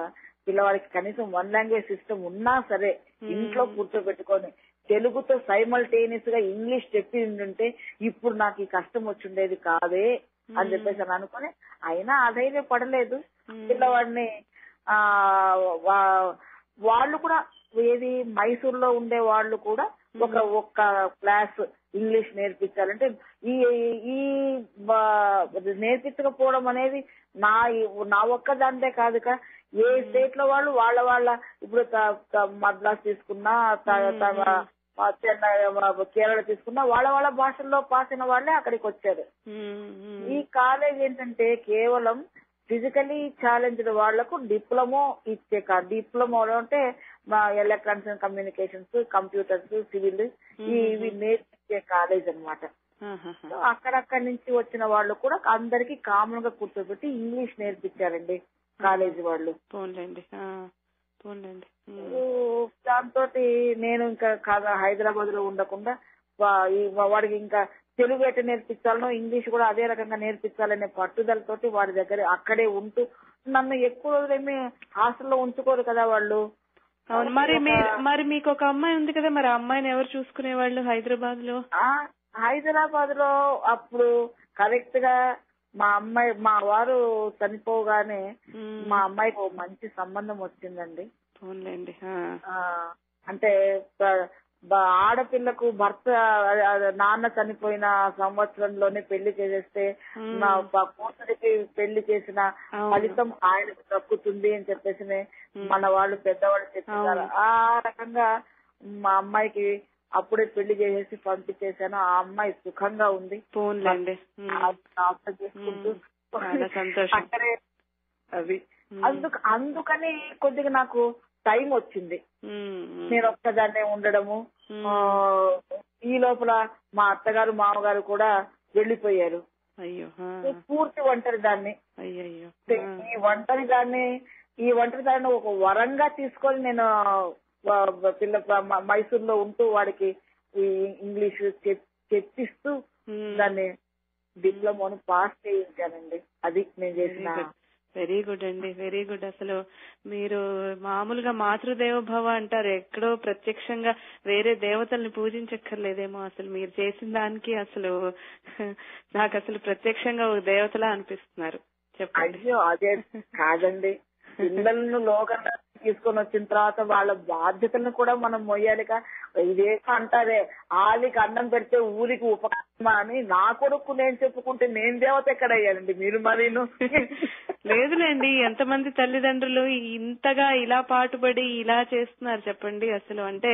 పిల్లవాడికి కనీసం 1 లాంగ్వేజ్ సిస్టమ్ ఉన్నా సరే ఇంట్లో కూర్చోబెట్టుకొని తెలుగుతో సైమల్టేనియస్ గా ఇంగ్లీష్ చెప్పి ఉంటే ఇప్పుడు నాకు ఈ కష్టం వచ్చిండేది కాదే అని చెప్పేసి అనుకుని అయినా అధైర్య పడలేదు. పిల్లవాడిని వాళ్ళు కూడా ఏది మైసూర్లో ఉండే వాళ్ళు కూడా ఒక్క క్లాస్ ఇంగ్లీష్ నేర్పించాలంటే ఈ ఈ నేర్పించకపోవడం అనేది నా ఒక్క దాంతే కాదుక ఏ స్టేట్ లో వాళ్ళు వాళ్ళ ఇప్పుడు మద్రాస్ తీసుకున్నా చెన్నై కేరళ తీసుకున్నా వాళ్ళ భాషల్లో పాస్ అయిన వాళ్ళే అక్కడికి వచ్చారు. ఈ కాలేజ్ ఏంటంటే కేవలం ఫిజికలీ ఛాలెంజ్డ్ వాళ్లకు డిప్లొమో ఇచ్చే డిప్లొమోలో అంటే electronics and communications, computers, civil ఇవి నేర్పించే కాలేజ్ అన్నమాట. అక్కడక్కడి నుంచి వచ్చిన వాళ్ళు కూడా అందరికి కామన్ గా కూర్చోబెట్టి ఇంగ్లీష్ నేర్పించారండి కాలేజీ వాళ్ళు. దాంతో నేను ఇంకా హైదరాబాద్ లో ఉండకుండా వాడికి ఇంకా తెలుగు ఎట్లా నేర్పించాలనో ఇంగ్లీష్ కూడా అదే రకంగా నేర్పించాలనే పట్టుదలతోటి వాడి దగ్గర అక్కడే ఉంటూ నన్ను ఎక్కువ రోజులేమి హాస్టల్లో ఉంచుకోరు కదా వాళ్ళు.
అవును. మరి మీకు ఒక అమ్మాయి ఉంది కదా, మరి ఆ అమ్మాయిని ఎవరు చూసుకునేవాళ్ళు హైదరాబాద్ లో?
హైదరాబాద్ లో అప్పుడు కరెక్ట్ గా మా వారు చనిపోగానే మా అమ్మాయికి ఒక మంచి సంబంధం వచ్చిందండి. అంటే ఆడపిల్లకు భర్త నాన్న చనిపోయిన సంవత్సరంలోనే పెళ్లి చేసేస్తే కూతురికి పెళ్లి చేసిన ఫలితం ఆయనకు దక్కుతుంది అని చెప్పేసి మన వాళ్ళు పెద్దవాళ్ళు చెప్తున్నారు. ఆ రకంగా మా అమ్మాయికి అప్పుడే పెళ్లి చేసేసి పంపించేశాను. ఆ అమ్మాయి సుఖంగా ఉంది. అక్కడే అవి అందుకని కొద్దిగా నాకు టైం వచ్చింది. నేను ఒక్కదాన్నే ఉండడము. ఈ లోపల మా అత్తగారు మామగారు కూడా వెళ్లిపోయారు. పూర్తి ఒంటరి దాన్ని. ఈ ఒంటరి దాన్ని ఒక వరంగా తీసుకొని నేను మైసూర్లో ఉంటూ వాడికి ఈ ఇంగ్లీష్ చెప్పిస్తూ దాన్ని డిప్లొమాను పాస్ చేయించానండి. అది నేను చేసిన.
వెరీ గుడ్ అండి, వెరీ గుడ్. అసలు మీరు మామూలుగా మాతృదేవ భవ అంటారు, ఎక్కడో ప్రత్యక్షంగా వేరే దేవతల్ని పూజించక్కర్లేదేమో. అసలు మీరు చేసిన దానికి అసలు నాకు అసలు ప్రత్యక్షంగా ఒక దేవతలా అనిపిస్తున్నారు. చెప్పండి.
అయ్యో అదే కాదండి, పిల్లలను లోకంగా తీసుకొని వచ్చిన తర్వాత వాళ్ళ బాధ్యతలను కూడా మనం మొయ్యాలిగా. ఇదే అంటారే, ఆలికి అన్నం పెడితే ఊరికి ఉపకారమా అని నా కొడుకు నేను చెప్పుకుంటే నేను దేవత ఎక్కడ అయ్యానండి మీరు మరీను.
లేదులేండి, ఎంతమంది తల్లిదండ్రులు ఇంతగా ఇలా పాటుపడి ఇలా చేస్తున్నారు చెప్పండి. అసలు అంటే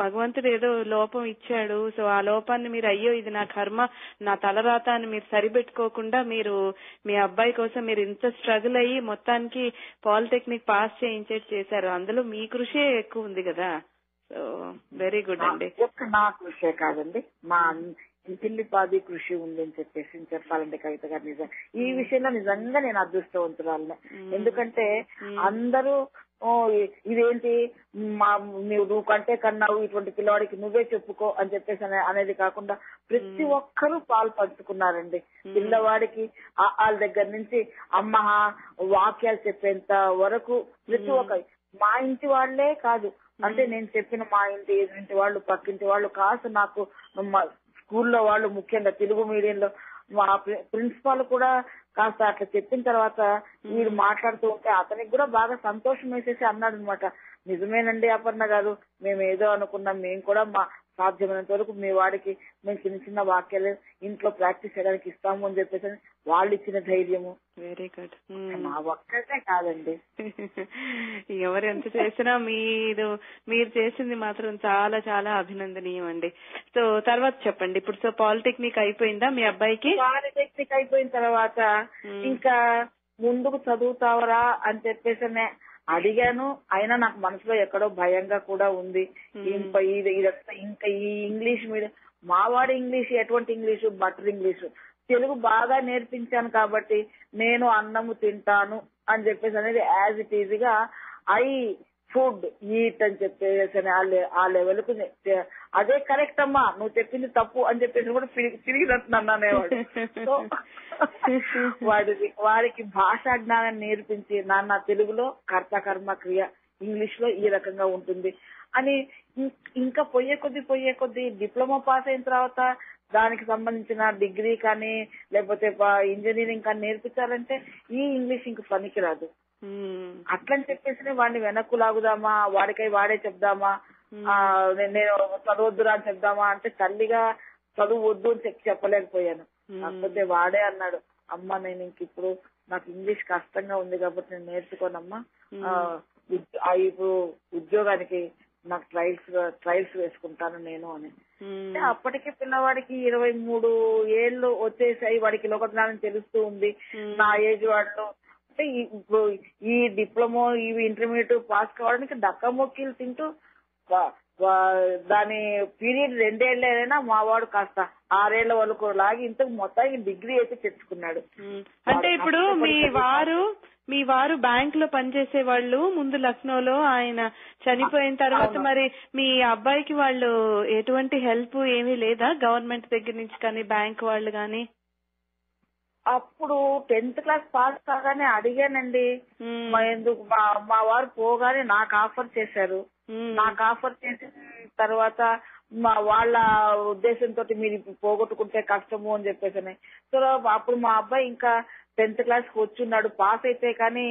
భగవంతుడు ఏదో లోపం ఇచ్చాడు, సో ఆ లోపాన్ని మీరు అయ్యో ఇది నా కర్మ, నా తలరాత అని మీరు సరిపెట్టుకోకుండా మీరు మీ అబ్బాయి కోసం మీరు ఇంత స్ట్రగుల్ అయ్యి మొత్తానికి పాలిటెక్నిక్ పాస్ చేశారు. అందులో మీ కృషి ఎక్కువ ఉంది కదా. సో వెరీ గుడ్ అండి.
నా కృషి కాదండి, మా ఇంటిల్లిపాది కృషి ఉంది అని చెప్పేసి చెప్పాలంటే కవిత గారు. నిజం ఈ విషయంలో నిజంగా నేను అదృష్టవంతురాలనే. ఎందుకంటే అందరూ ఇదేంటి నువ్వు కంటే కన్నావు, ఇటువంటి పిల్లవాడికి నువ్వే చెప్పుకో అని చెప్పేసి అనేది కాకుండా ప్రతి ఒక్కరూ పాలు పంచుకున్నారండి. పిల్లవాడికి వాళ్ళ దగ్గర నుంచి అమ్మ వాక్యాలు చెప్పేంత వరకు ప్రతి ఒక్క మా ఇంటి వాళ్లే కాదు, అంటే నేను చెప్పిన మా ఇంటి వాళ్ళు, పక్కింటి వాళ్ళు, కాస్త నాకు స్కూల్లో వాళ్ళు, ముఖ్యంగా తెలుగు మీడియంలో మా ప్రిన్సిపాల్ కూడా కాస్త అట్లా చెప్పిన తర్వాత వీడు మాట్లాడుతూ ఉంటే అతనికి కూడా బాగా సంతోషం వేసేసి అన్నాడు అనమాట, నిజమేనండి అపర్ణ గారు, మేము ఏదో అనుకున్నాం, మేము కూడా మా సాధ్యమైనంత వరకు మీ వాడికి మేము చిన్న చిన్న వాక్యాలు ఇంట్లో ప్రాక్టీస్ చేయడానికి ఇస్తాము అని చెప్పేసి వాళ్ళు ఇచ్చిన ధైర్యము.
Very good.
నా ఒక్కటే కాదండి,
ఎవరు ఎంత చేసినా మీరు చేసింది మాత్రం చాలా చాలా అభినందనీయం అండి. సో తర్వాత చెప్పండి, ఇప్పుడు సో పాలిటెక్నిక్ అయిపోయిందా మీ అబ్బాయికి?
పాలిటెక్నిక్ అయిపోయిన తర్వాత ఇంకా ముందుకు చదువుతావరా అని చెప్పేసి అడిగాను. అయినా నాకు మనసులో ఎక్కడో భయంగా కూడా ఉంది. ఇంకా ఈ ఇంగ్లీష్ మీడియం, మావాడి ఇంగ్లీష్ ఎటువంటి ఇంగ్లీషు, బటర్ ఇంగ్లీషు. తెలుగు బాగా నేర్పించాను కాబట్టి నేను అన్నము తింటాను అని చెప్పేసి అనేది యాజ్ ఇట్ ఈజీగా ఐ ఫుడ్ ఈట్ అని చెప్పేసి ఆ లెవెల్ కు అదే కరెక్ట్ అమ్మా, నువ్వు చెప్పింది తప్పు అని చెప్పేసి కూడా తిరిగినట్టున్నాను అనేవాడు. సో వాడికి భాషా జ్ఞానం నేర్పించి నాన్న తెలుగులో కర్త కర్మ క్రియ, ఇంగ్లీష్ లో ఈ రకంగా ఉంటుంది అని ఇంకా పోయే కొద్దీ డిప్లొమా పాస్ అయిన తర్వాత దానికి సంబంధించిన డిగ్రీ కానీ లేకపోతే ఇంజనీరింగ్ కానీ నేర్పించాలంటే ఈ ఇంగ్లీష్ ఇంక పనికిరాదు. అట్లని చెప్పేసి వాడిని వెనక్కు లాగుదామా, వాడికై వాడే చెప్దామా, నేను చదవద్దురా అని చెప్దామా అంటే తల్లిగా చదువు వద్దు అని చెప్పలేకపోయాను. కాకపోతే వాడే అన్నాడు, అమ్మ నేను ఇంకిప్పుడు నాకు ఇంగ్లీష్ కష్టంగా ఉంది కాబట్టి నేను నేర్చుకోనమ్మా, ఇప్పుడు ఉద్యోగానికి నాకు ట్రయల్స్ వేసుకుంటాను నేను అని. అప్పటికే పిల్లవాడికి 23 ఏళ్ళు వచ్చేసాయి, వాడికి లోకజ్ఞానం తెలుస్తూ ఉంది. నా ఏజ్ వాడిలో అంటే ఇప్పుడు ఈ డిప్లొమా ఇవి ఇంటర్మీడియట్ పాస్ కావడానికి దక్క మొక్కీలు తింటూ దాని పీరియడ్ 2 ఏళ్ళైనా మా వాడు కాస్త 6 ఏళ్ల వరకు లాగి ఇంతకు మొత్తానికి డిగ్రీ అయితే తెచ్చుకున్నాడు.
అంటే ఇప్పుడు మీ వారు బ్యాంక్ లో పనిచేసే వాళ్ళు ముందు లక్నోలో, ఆయన చనిపోయిన తర్వాత మరి మీ అబ్బాయికి వాళ్ళు ఎటువంటి హెల్ప్ ఏమీ లేదా గవర్నమెంట్ దగ్గర నుంచి కానీ బ్యాంక్ వాళ్ళు గాని?
అప్పుడు 10th క్లాస్ పాస్ కాగానే అడిగానండి, ఎందుకు మా వారు పోగానే నాకు ఆఫర్ చేశారు. నాకు ఆఫర్ చేసిన తర్వాత వాళ్ళ ఉద్దేశంతో మీరు పోగొట్టుకుంటే కష్టము అని చెప్పేసి, సో అప్పుడు మా అబ్బాయి ఇంకా 10th క్లాస్ కి వచ్చున్నాడు. పాస్ అయితే కానీ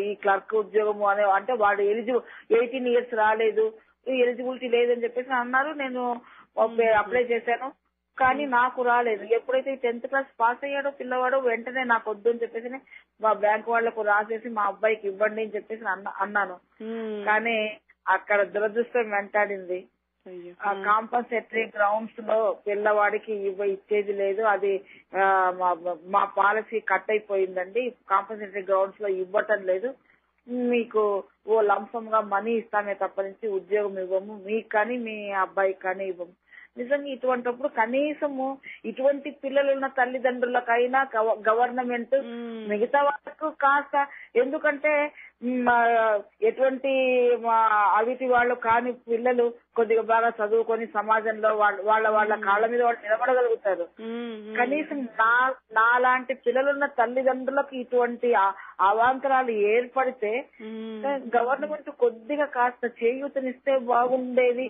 ఈ క్లర్క్ ఉద్యోగము అనే అంటే వాడు 18 ఇయర్స్ రాలేదు, ఎలిజిబిలిటీ లేదని చెప్పేసి అన్నారు. నేను అప్లై చేశాను కానీ నాకు రాలేదు. ఎప్పుడైతే 10th క్లాస్ పాస్ అయ్యాడో పిల్లవాడు వెంటనే నాకు వద్దు అని చెప్పేసి మా బ్యాంక్ వాళ్లకు రాసేసి మా అబ్బాయికి ఇవ్వండి అని చెప్పేసి అన్నాను. కానీ అక్కడ దురదృష్టం వెంటాడింది. కాంపన్సేటరీ గ్రౌండ్స్ లో పిల్లవాడికి ఇచ్చేది లేదు, అది మా పాలసీ కట్ అయిపోయిందండి, కాంపన్సేటరీ గ్రౌండ్స్ లో ఇవ్వటం లేదు, మీకు ఓ లంసమ్ గా మనీ ఇస్తామే తప్ప నుంచి ఉద్యోగం ఇవ్వము, మీకు కానీ మీ అబ్బాయికి కానీ ఇవ్వము. నిజంగా ఇటువంటిప్పుడు కనీసము ఇటువంటి పిల్లలున్న తల్లిదండ్రులకైనా గవర్నమెంట్ మిగతా వాళ్ళకు కాస్త, ఎందుకంటే ఎటువంటి అవిటి వాళ్ళు కాని పిల్లలు కొద్దిగా బాగా చదువుకొని సమాజంలో వాళ్ళ కాళ్ళ మీద వాళ్ళు నిలబడగలుగుతారు. కనీసం నాలాంటి పిల్లలున్న తల్లిదండ్రులకు ఇటువంటి అవాంతరాలు ఏర్పడితే గవర్నమెంట్ కొద్దిగా కాస్త చేయూతనిస్తే బాగుండేది,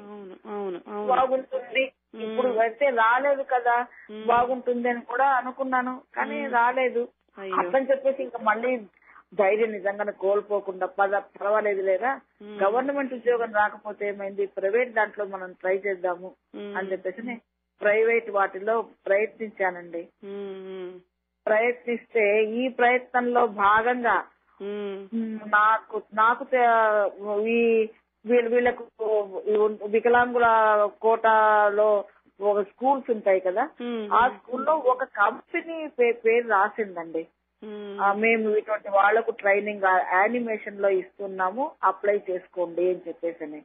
బాగుంటుంది. ఇప్పుడు అయితే రాలేదు కదా, బాగుంటుంది అని కూడా అనుకున్నాను కానీ రాలేదు. అట్లని చెప్పేసి ఇంకా మళ్ళీ ధైర్యం నిజంగానే కోల్పోకుండా పర్వాలేదు లేదా, గవర్నమెంట్ ఉద్యోగం రాకపోతే ఏమైంది, ప్రైవేట్ దాంట్లో మనం ట్రై చేద్దాము అని చెప్పేసి ప్రైవేట్ వాటిలో ప్రయత్నించానండి. ప్రయత్నిస్తే ఈ ప్రయత్నంలో భాగంగా నాకు వీళ్ళకు వికలాంగుల కోటాలో ఒక స్కూల్స్ ఉంటాయి కదా, ఆ స్కూల్లో ఒక కంపెనీ పేరు రాసిందండి, మేము ఇటువంటి వాళ్లకు ట్రైనింగ్ యానిమేషన్ లో ఇస్తున్నాము, అప్లై చేసుకోండి అని చెప్పేసి.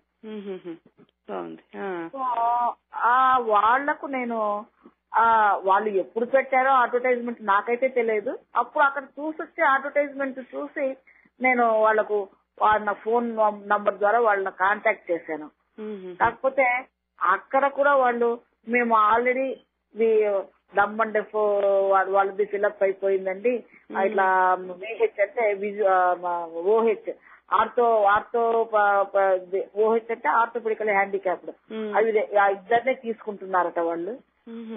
వాళ్లకు నేను వాళ్ళు ఎప్పుడు పెట్టారో అడ్వర్టైజ్మెంట్ నాకైతే తెలియదు, అప్పుడు అక్కడ చూసొచ్చి అడ్వర్టైజ్మెంట్ చూసి నేను వాళ్లకు వాళ్ళ ఫోన్ నంబర్ ద్వారా వాళ్ళని కాంటాక్ట్ చేశాను. కాకపోతే అక్కడ కూడా వాళ్ళు మేము ఆల్రెడీ డమ్ అండ్ డెఫ్ వాళ్ళది ఫిల్అప్ అయిపోయిందండి, ఇట్లా విహెచ్ అంటే ఓహెచ్ ఓహెచ్ అంటే ఆర్థోపెడికల్ హ్యాండిక్యాప్డ్, అవి ఇద్దరినే తీసుకుంటున్నారట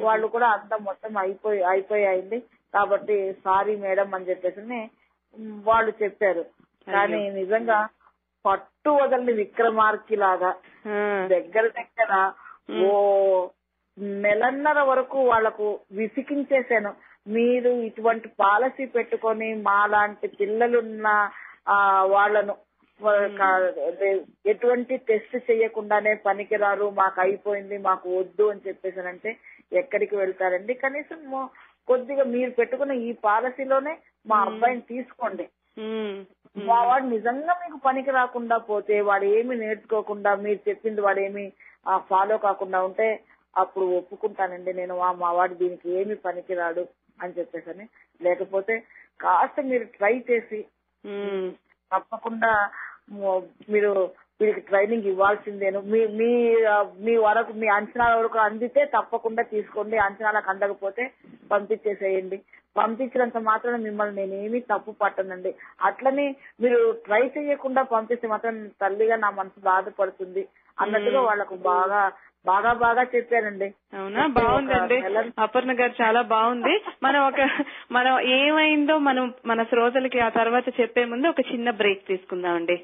వాళ్ళు కూడా అంతా మొత్తం అయిపోయింది కాబట్టి సారీ మేడం అని చెప్పేసి వాళ్ళు చెప్పారు. కానీ నిజంగా పట్టు వదలని విక్రమార్కి లాగా దగ్గర ఓ నెలన్నర వరకు వాళ్లకు విసికించేశాను. మీరు ఇటువంటి పాలసీ పెట్టుకొని మాలాంటి పిల్లలున్న వాళ్లను ఎటువంటి టెస్ట్ చేయకుండానే పనికిరారు, మాకు అయిపోయింది, మాకు వద్దు అని చెప్పేసానంటే ఎక్కడికి వెళ్తారండి? కనీసం కొద్దిగా మీరు పెట్టుకున్న ఈ పాలసీలోనే మా అబ్బాయిని తీసుకోండి. మా వాడు నిజంగా మీకు పనికి రాకుండా పోతే, వాడు ఏమి నేర్చుకోకుండా మీరు చెప్పింది వాడు ఏమి ఫాలో కాకుండా ఉంటే అప్పుడు ఒప్పుకుంటానండి నేను, మా వాడు దీనికి ఏమి పనికిరాడు అని చెప్పేసని. లేకపోతే కాస్త మీరు ట్రై చేసి తప్పకుండా మీరు వీరికి ట్రైనింగ్ ఇవ్వాల్సిందేను. మీ వరకు మీ అంచనాల వరకు అందితే తప్పకుండా తీసుకోండి, అంచనాలకు అందకపోతే పంపించేసేయండి. పంపించినంత మాత్రం మిమ్మల్ని నేనేమీ తప్పు పట్టనండి. అట్లని మీరు ట్రై చేయకుండా పంపిస్తే మాత్రం తల్లిగా నా మనసు బాధపడుతుంది అన్నట్టుగా వాళ్లకు బాగా బాగా బాగా చెప్పారండి.
అవునా, బాగుందండి అపర్ణ గారు, చాలా బాగుంది. మనం ఏమైందో మన శ్రోతలకి ఆ తర్వాత చెప్పే ముందు ఒక చిన్న బ్రేక్ తీసుకుందామండి.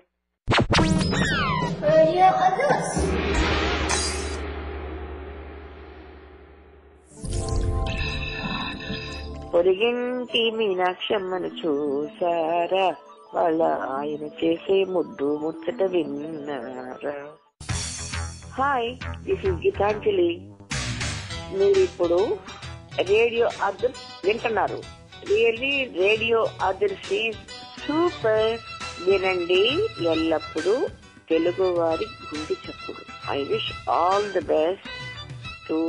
పొరిగింటి మీనాక్షమ్మను చూసారా, వాళ్ళ ఆయన చేసే ముద్దు ముచ్చట విన్నారా? Hi, this is Geetanjali. మీరు ఇప్పుడు రేడియో అదర్స్ వింటున్నారు. Really radio others is super. వినండి ఎల్లప్పుడూ తెలుగు వారి గుండె చప్పుడు. I wish all the best to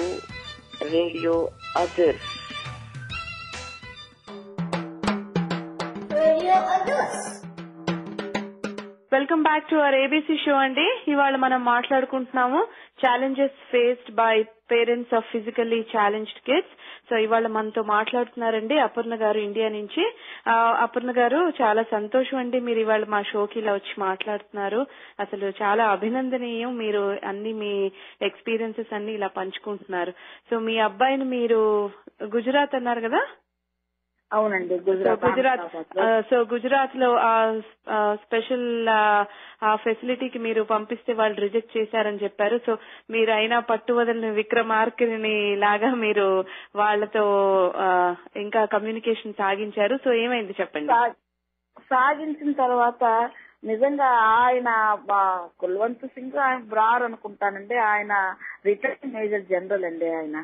radio others.
Welcome back to our ABC show అండి. ఇవాళ మనం మాట్లాడుకుంటున్నాము challenges faced by parents of physically challenged kids. So ఇవాళ మనతో మాట్లాడుతున్నారండి అపర్ణ గారు, ఇండియా నుంచి. అపర్ణ గారు, చాలా సంతోషం అండి మీరు ఇవాళ మా షోకి ఇలా వచ్చి మాట్లాడుతున్నారు. అసలు చాలా అభినందనీయం. మీరు అన్ని మీ ఎక్స్పీరియన్సెస్ అన్ని ఇలా పంచుకుంటున్నారు. సో మీ అబ్బాయిని మీరు గుజరాత్ అన్నారు కదా?
అవునండి,
గుజరాత్ లో స్పెషల్ ఆ ఫెసిలిటీకి మీరు పంపిస్తే వాళ్ళు రిజెక్ట్ చేశారని చెప్పారు. సో మీరు అయినా పట్టువదలని విక్రమార్కుని లాగా మీరు వాళ్ళతో ఇంకా కమ్యూనికేషన్ సాగించారు. సో ఏమైంది చెప్పండి.
సాగించిన తర్వాత నిజంగా ఆయన కుల్వంత్ సింగ్ ఆయన బ్రార్ అనుకుంటానండి. ఆయన రిటైర్డ్ మేజర్ జనరల్ అండి ఆయన.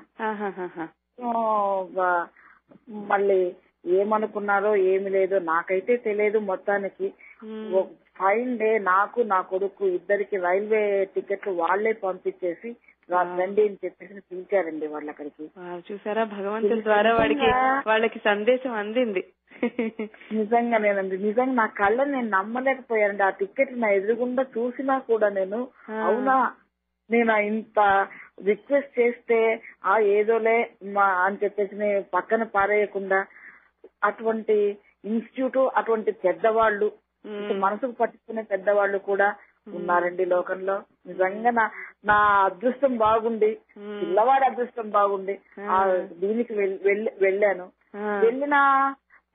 మళ్ళీ ఏమనుకున్నారో ఏమి లేదో నాకైతే తెలియదు. మొత్తానికి ఫైన్ డే నాకు నా కొడుకు ఇద్దరికి రైల్వే టికెట్లు వాళ్లే పంపించేసి రండి అని చెప్పేసి పిలిచారండి వాళ్ళు అక్కడికి.
చూసారా, భగవంతుడి ద్వారా వాళ్ళకి సందేశం అందింది.
నిజంగానేనండి, నిజంగా నా కళ్ళ నేను నమ్మలేకపోయానండి. ఆ టికెట్ నా ఎదురుగుండా చూసినా కూడా నేను అవునా, నేను ఇంత రిక్వెస్ట్ చేస్తే ఏదోలే అని చెప్పేసి పక్కన పారేయకుండా అటువంటి ఇన్స్టిట్యూట్, అటువంటి పెద్దవాళ్ళు, మనసుకు పట్టుకునే పెద్దవాళ్ళు కూడా ఉన్నారండి లోకంలో. నిజంగా నా అదృష్టం బాగుండి, పిల్లవాడి అదృష్టం బాగుండి దీనికి వెళ్ళాను. వెళ్ళిన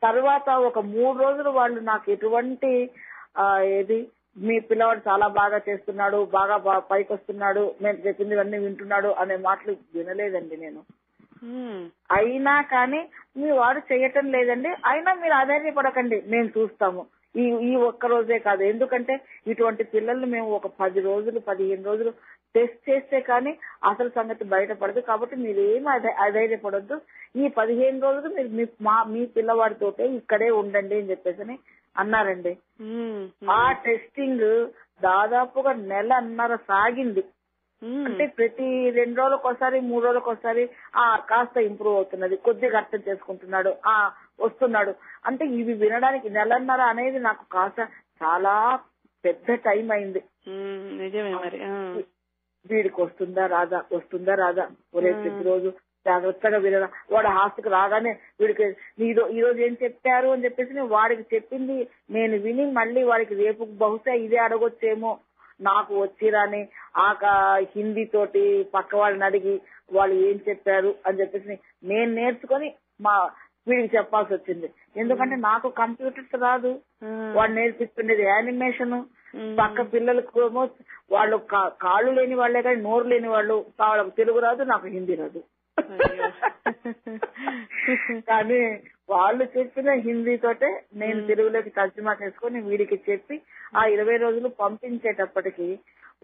తర్వాత ఒక 3 రోజులు వాళ్ళు నాకు ఎటువంటి మీ పిల్లవాడు చాలా బాగా చేస్తున్నాడు, బాగా పైకి వస్తున్నాడు, నేను చెప్పింది వింటున్నాడు అనే మాటలు వినలేదండి నేను. అయినా కానీ మీ వాడు చేయటం లేదండి, అయినా మీరు ఆధారపడకండి, మేము చూస్తాము. ఈ ఒక్క రోజే కాదు, ఎందుకంటే ఇటువంటి పిల్లల్ని మేము ఒక 10 రోజులు 15 రోజులు టెస్ట్ చేస్తే కానీ అసలు సంగతి బయటపడదు. కాబట్టి మీరేమి అధైర్యపడొద్దు, ఈ 15 రోజులు మీరు మీ పిల్లవాడితోటే ఇక్కడే ఉండండి అని చెప్పేసి అన్నారండి. ఆ టెస్టింగ్ దాదాపుగా 1.5 సాగింది. అంటే ప్రతి 2 రోజులకు ఒకసారి 3 రోజులకు ఒకసారి కాస్త ఇంప్రూవ్ అవుతున్నది, కొద్దిగా అర్థం చేసుకుంటున్నాడు, వస్తున్నాడు. అంటే ఇవి వినడానికి 1.5 అనేది నాకు కాస్త చాలా పెద్ద టైం అయింది.
నిజమే మరి.
వీడికి వస్తుందా రాదా ఒరే ప్రతిరోజు జాగ్రత్తగా వినరా. వాడు హాస్టల్కి రాగానే వీడికి ఈ రోజు ఏం చెప్పారు అని చెప్పేసి వాడికి చెప్పింది నేను విని మళ్ళీ వాడికి రేపు బహుశా ఇదే అడగొచ్చేమో నాకు వచ్చిరాని హిందీ తోటి పక్క వాళ్ళని అడిగి వాళ్ళు ఏం చెప్పారు అని చెప్పేసి నేను నేర్చుకొని వీడికి చెప్పాల్సి వచ్చింది. ఎందుకంటే నాకు కంప్యూటర్స్ రాదు, వాడు నేర్పిస్తుండేది యానిమేషన్. పక్క పిల్లలకు ఏమో వాళ్ళు కాళ్ళు లేని వాళ్లే కానీ నోరు లేని వాళ్ళు, వాళ్ళకు తెలుగు రాదు, నాకు హిందీ రాదు. కానీ వాళ్ళు చెప్పిన హిందీతోటే నేను తెలుగులోకి తర్జుమా చేసుకుని వీడికి చెప్పి 20 రోజులు పంపించేటప్పటికి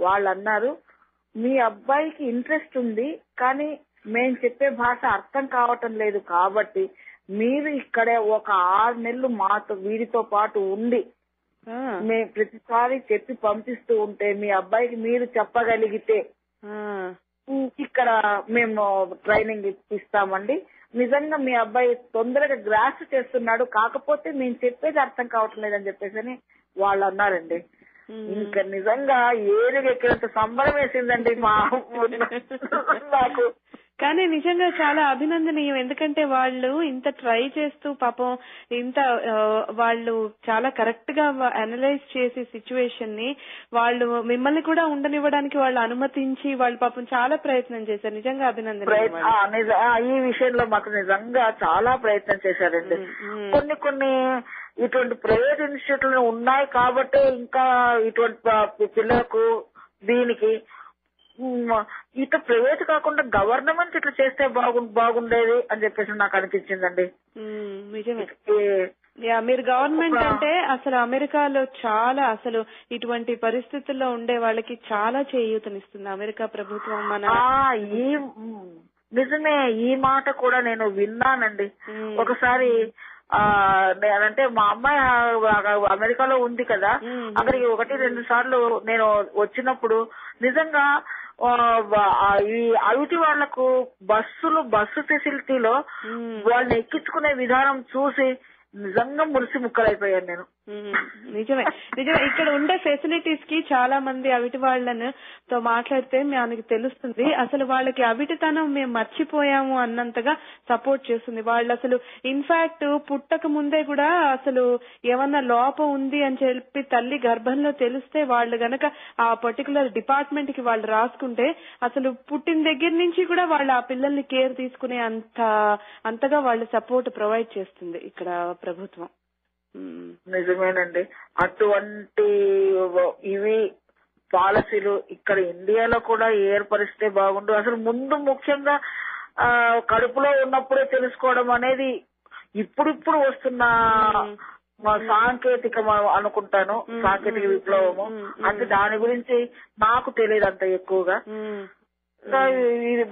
వాళ్ళు అన్నారు, మీ అబ్బాయికి ఇంట్రెస్ట్ ఉంది కానీ మేము చెప్పే భాష అర్థం కావటం లేదు, కాబట్టి మీరు ఇక్కడే ఒక 6 నెలలు వీడితో పాటు ఉండి మేము ప్రతిసారి చెప్పి పంపిస్తూ ఉంటే మీ అబ్బాయికి మీరు చెప్పగలిగితే ఇక్కడ మేము ట్రైనింగ్ ఇస్తామండి. నిజంగా మీ అబ్బాయి తొందరగా గ్రాస్ చేస్తున్నాడు, కాకపోతే మేము చెప్పేది అర్థం కావటం లేదని చెప్పేసి వాళ్ళు అన్నారండి. ఇంకా నిజంగా ఏరుగా ఎక్కినంత సంబరం వేసిందండి నాకు.
కానీ నిజంగా చాలా అభినందనీయం. ఎందుకంటే వాళ్ళు ఇంత ట్రై చేస్తూ పాపం ఇంత వాళ్ళు చాలా కరెక్ట్ గా అనలైజ్ చేసే సిచ్యువేషన్ ని వాళ్ళు మిమ్మల్ని కూడా ఉండనివ్వడానికి వాళ్ళు అనుమతించి వాళ్ళు పాపం చాలా ప్రయత్నం చేశారు. నిజంగా అభినందనీయం.
ఈ విషయంలో మాకు నిజంగా చాలా ప్రయత్నం చేశారండి. కొన్ని ఇటువంటి ప్రైవేట్ ఇన్స్టిట్యూట్లు ఉన్నాయి కాబట్టి ఇంకా ఇటువంటి పిల్లలకు దీనికి ఇట్లా ప్రైవేట్ కాకుండా గవర్నమెంట్ ఇట్లా చేస్తే బాగుండేది అని చెప్పేసి నాకు అనిపించిందండి.
నిజమే. మీరు గవర్నమెంట్ అంటే అసలు అమెరికాలో చాలా అసలు ఇటువంటి పరిస్థితుల్లో ఉండే వాళ్ళకి చాలా చేయూతనిస్తుంది అమెరికా ప్రభుత్వం. మన
నిజమే, ఈ మాట కూడా నేను విన్నానండి. ఒకసారి అంటే మా అమ్మాయి అమెరికాలో ఉంది కదా, అక్కడికి 1-2 సార్లు నేను వచ్చినప్పుడు నిజంగా ఈ ఐటీ వాళ్లకు బస్సు ఫెసిలిటీలో వాళ్ళని ఎక్కించుకునే విధానం చూసి నిజంగా మురిసి ముక్కలైపోయాను నేను.
నిజమే. ఇక్కడ ఉండే ఫెసిలిటీస్ కి చాలా మంది అవిటి వాళ్ళతో మాట్లాడితే మనకి తెలుస్తుంది అసలు వాళ్ళకి అవిటితనం మేము మర్చిపోయాము అన్నంతగా సపోర్ట్ చేస్తుంది. వాళ్ళు అసలు ఇన్ఫాక్ట్ పుట్టక ముందే కూడా అసలు ఏమన్నా లోపం ఉంది అని చెప్పి తల్లి గర్భంలో తెలిస్తే వాళ్ళు గనక ఆ పర్టికులర్ డిపార్ట్మెంట్ కి వాళ్ళు రాసుకుంటే అసలు పుట్టిన దగ్గర నుంచి కూడా వాళ్ళు ఆ పిల్లల్ని కేర్ తీసుకునే అంతగా వాళ్ళు సపోర్ట్ ప్రొవైడ్ చేస్తుంది ఇక్కడ ప్రభుత్వం.
నిజమేనండి. అటువంటి ఇవి పాలసీలు ఇక్కడ ఇండియాలో కూడా ఏర్పరిస్తే బాగుండు. అసలు ముందు ముఖ్యంగా కడుపులో ఉన్నప్పుడే తెలుసుకోవడం అనేది ఇప్పుడిప్పుడు వస్తున్న సాంకేతిక అనుకుంటాను, సాంకేతిక విప్లవము. అంటే దాని గురించి నాకు తెలియదు అంత ఎక్కువగా. ఇది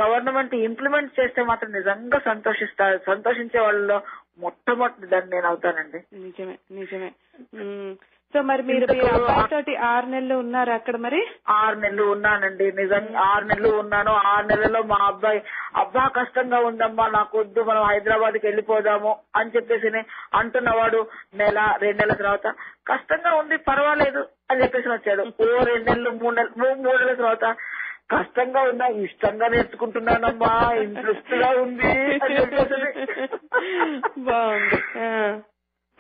గవర్నమెంట్ ఇంప్లిమెంట్ చేస్తే మాత్రం నిజంగా సంతోషించే వాళ్ళలో మొట్టమొదటి నేను అవుతానండి.
నిజమే. సో మరి మీరు అబ్బాయితోటి 6 నెలలు ఉన్నారు అక్కడ? మరి
6 నెలలు ఉన్నానండి. నిజంగా 6 నెలలు ఉన్నాను. 6 నెలల్లో మా అబ్బా కష్టంగా ఉందమ్మా, నాకు వద్దు, మనం హైదరాబాద్ కి వెళ్ళిపోదాము అని చెప్పేసి అంటున్నవాడు 1-2 నెలల తర్వాత కష్టంగా ఉంది పర్వాలేదు అని చెప్పేసి వచ్చాడు. 2 నెలలు 3 నెలల తర్వాత కష్టంగా ఉన్నా ఇష్టంగా నేర్చుకుంటున్నానమ్మా, ఇంట్రెస్ట్ గా ఉంది అని చెప్పేసి
బాగుంది.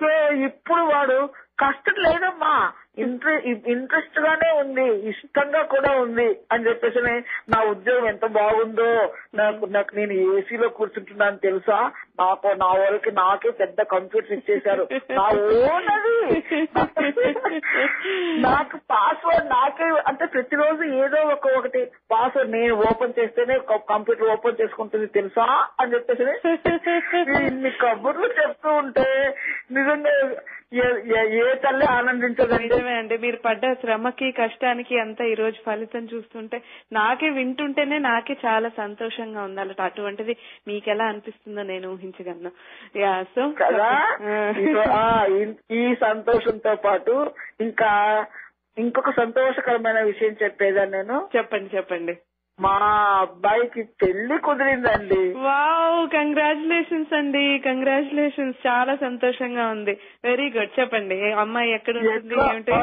సో ఇప్పుడు వాడు కష్టం లేదమ్మా, ఇంట్రెస్ట్ గానే ఉంది, ఇష్టంగా కూడా ఉంది అని చెప్పేసి నా ఉద్యోగం ఎంత బాగుందో, నాకు నేను ఏసీలో కూర్చుంటున్నాను తెలుసా, నా వాళ్ళకి నాకే పెద్ద కంప్యూటర్ ఇచ్చేశారు, నా ఓనది, నాకు పాస్వర్డ్ నాకే, అంటే ప్రతిరోజు ఏదో ఒకటి పాస్వర్డ్ నేను ఓపెన్ చేస్తేనే కంప్యూటర్ ఓపెన్ చేసుకుంటుంది తెలుసా అని చెప్పేసి ఇన్ని కబుర్లు చెప్తూ ఉంటే నిజంగా ఏ తల్లి ఆనందించదండి.
నిజమే అండి. మీరు పడ్డ శ్రమకి కష్టానికి అంతా ఈ రోజు ఫలితం చూస్తుంటే వింటుంటేనే నాకే చాలా సంతోషంగా ఉంది. అలా అటువంటిది మీకెలా అనిపిస్తుందో నేను ఊహించగలను. సో
కదా, ఈ సంతోషంతో పాటు ఇంకా ఇంకొక సంతోషకరమైన విషయం చెప్పేదాన్ని నేను.
చెప్పండి.
మా అబ్బాయికి పెళ్లి కుదిరిందండి.
వావ్, కంగ్రాచులేషన్స్ అండి, కంగ్రాచులేషన్స్. చాలా సంతోషంగా ఉంది. Very good. చెప్పండి, అమ్మాయి ఎక్కడ ఉంటుంది, ఏమిటి?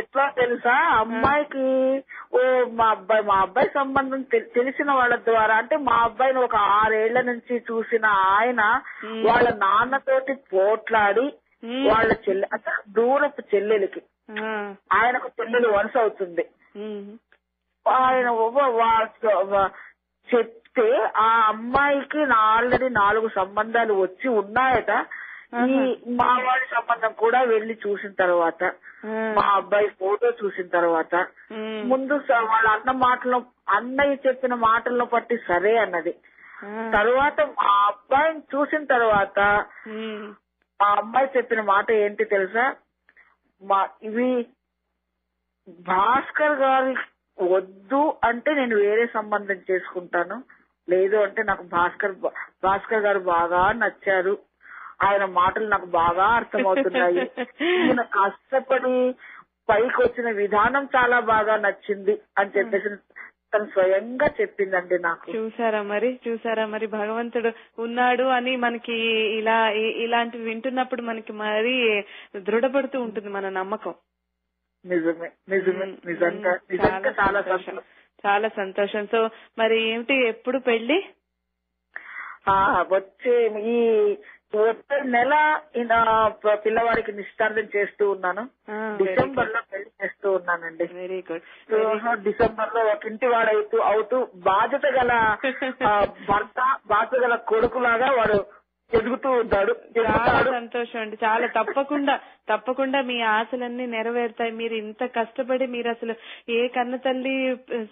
ఎట్లా తెలుసా, అమ్మాయికి మా అబ్బాయి సంబంధం తెలిసిన వాళ్ళ ద్వారా, అంటే మా అబ్బాయిని ఒక 6 ఏళ్ల నుంచి చూసిన ఆయన వాళ్ళ నాన్నతోటి పోట్లాడి వాళ్ళ అంటే దూరపు చెల్లెలకి, ఆయనకు చెల్లెలు వరుస అవుతుంది, ఆయన చెప్తే ఆ అమ్మాయికి ఆల్రెడీ 4 సంబంధాలు వచ్చి ఉన్నాయట. ఈ మా వాడి సంబంధం కూడా వెళ్లి చూసిన తర్వాత, మా అబ్బాయి ఫోటో చూసిన తర్వాత, ముందు వాళ్ళ అన్నయ్య చెప్పిన మాటలను బట్టి సరే అన్నది. తర్వాత మా అబ్బాయిని చూసిన తర్వాత మా అమ్మాయి చెప్పిన మాట ఏంటి తెలుసా, ఇవి భాస్కర్ గారి వద్దు అంటే నేను వేరే సంబంధం చేసుకుంటాను, లేదు అంటే నాకు భాస్కర్ గారు బాగా నచ్చారు, ఆయన మాటలు నాకు బాగా అర్థమవుతున్నాయి, ఈయన కష్టపడి పైకి వచ్చిన విధానం చాలా బాగా నచ్చింది అని చెప్పేసి తను స్వయంగా చెప్పిందండి నాకు. చూసారా
మరి భగవంతుడు ఉన్నాడు అని మనకి ఇలాంటివి వింటున్నప్పుడు మనకి మరీ దృఢపడుతూ ఉంటుంది మన నమ్మకం.
నిజంగా చాలా
చాలా సంతోషం. సో మరి ఏమిటి, ఎప్పుడు పెళ్లి?
వచ్చే ఈ వచ్చే నెల పిల్లవాడికి నిశ్చితార్థం చేస్తూ ఉన్నాను. డిసెంబర్ లో పెళ్లి చేస్తూ ఉన్నానండి.
Very good.
డిసెంబర్ లో ఒక ఇంటి వాడు అవుతూ బాధ్యత గల బాధ్యత గల కొడుకులాగా వాడు ఎదుగుతూ ఉంటాడు.
చాలా సంతోషం అండి. చాలా తప్పకుండా మీ ఆశలన్నీ నెరవేరుతాయి. మీరు ఇంత కష్టపడి మీరు అసలు ఏ కన్న తల్లి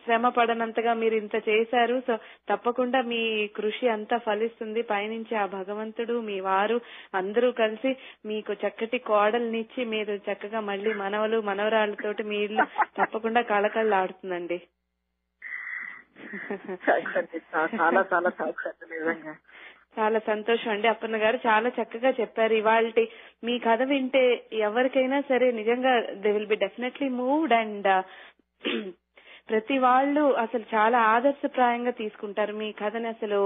శ్రమ పడనంతగా మీరు ఇంత చేశారు. సో తప్పకుండా మీ కృషి అంతా ఫలిస్తుంది. పైనుంచి ఆ భగవంతుడు, మీ వారు అందరూ కలిసి మీకు చక్కటి కోడల్నిచ్చి మీరు చక్కగా మళ్ళీ మనవలు మనవరాళ్ళతోటి మీ ఇల్లు తప్పకుండా కళకళలాడుతుందండి.
చాలా చాలా నిజంగా
చాలా సంతోషం అండి. అప్పన్న గారు చాలా చక్కగా చెప్పారు. ఇవాళ మీ కథ వింటే ఎవరికైనా సరే నిజంగా they will be definitely moved and ప్రతి వాళ్ళు అసలు చాలా ఆదర్శప్రాయంగా తీసుకుంటారు మీ కథని. అసలు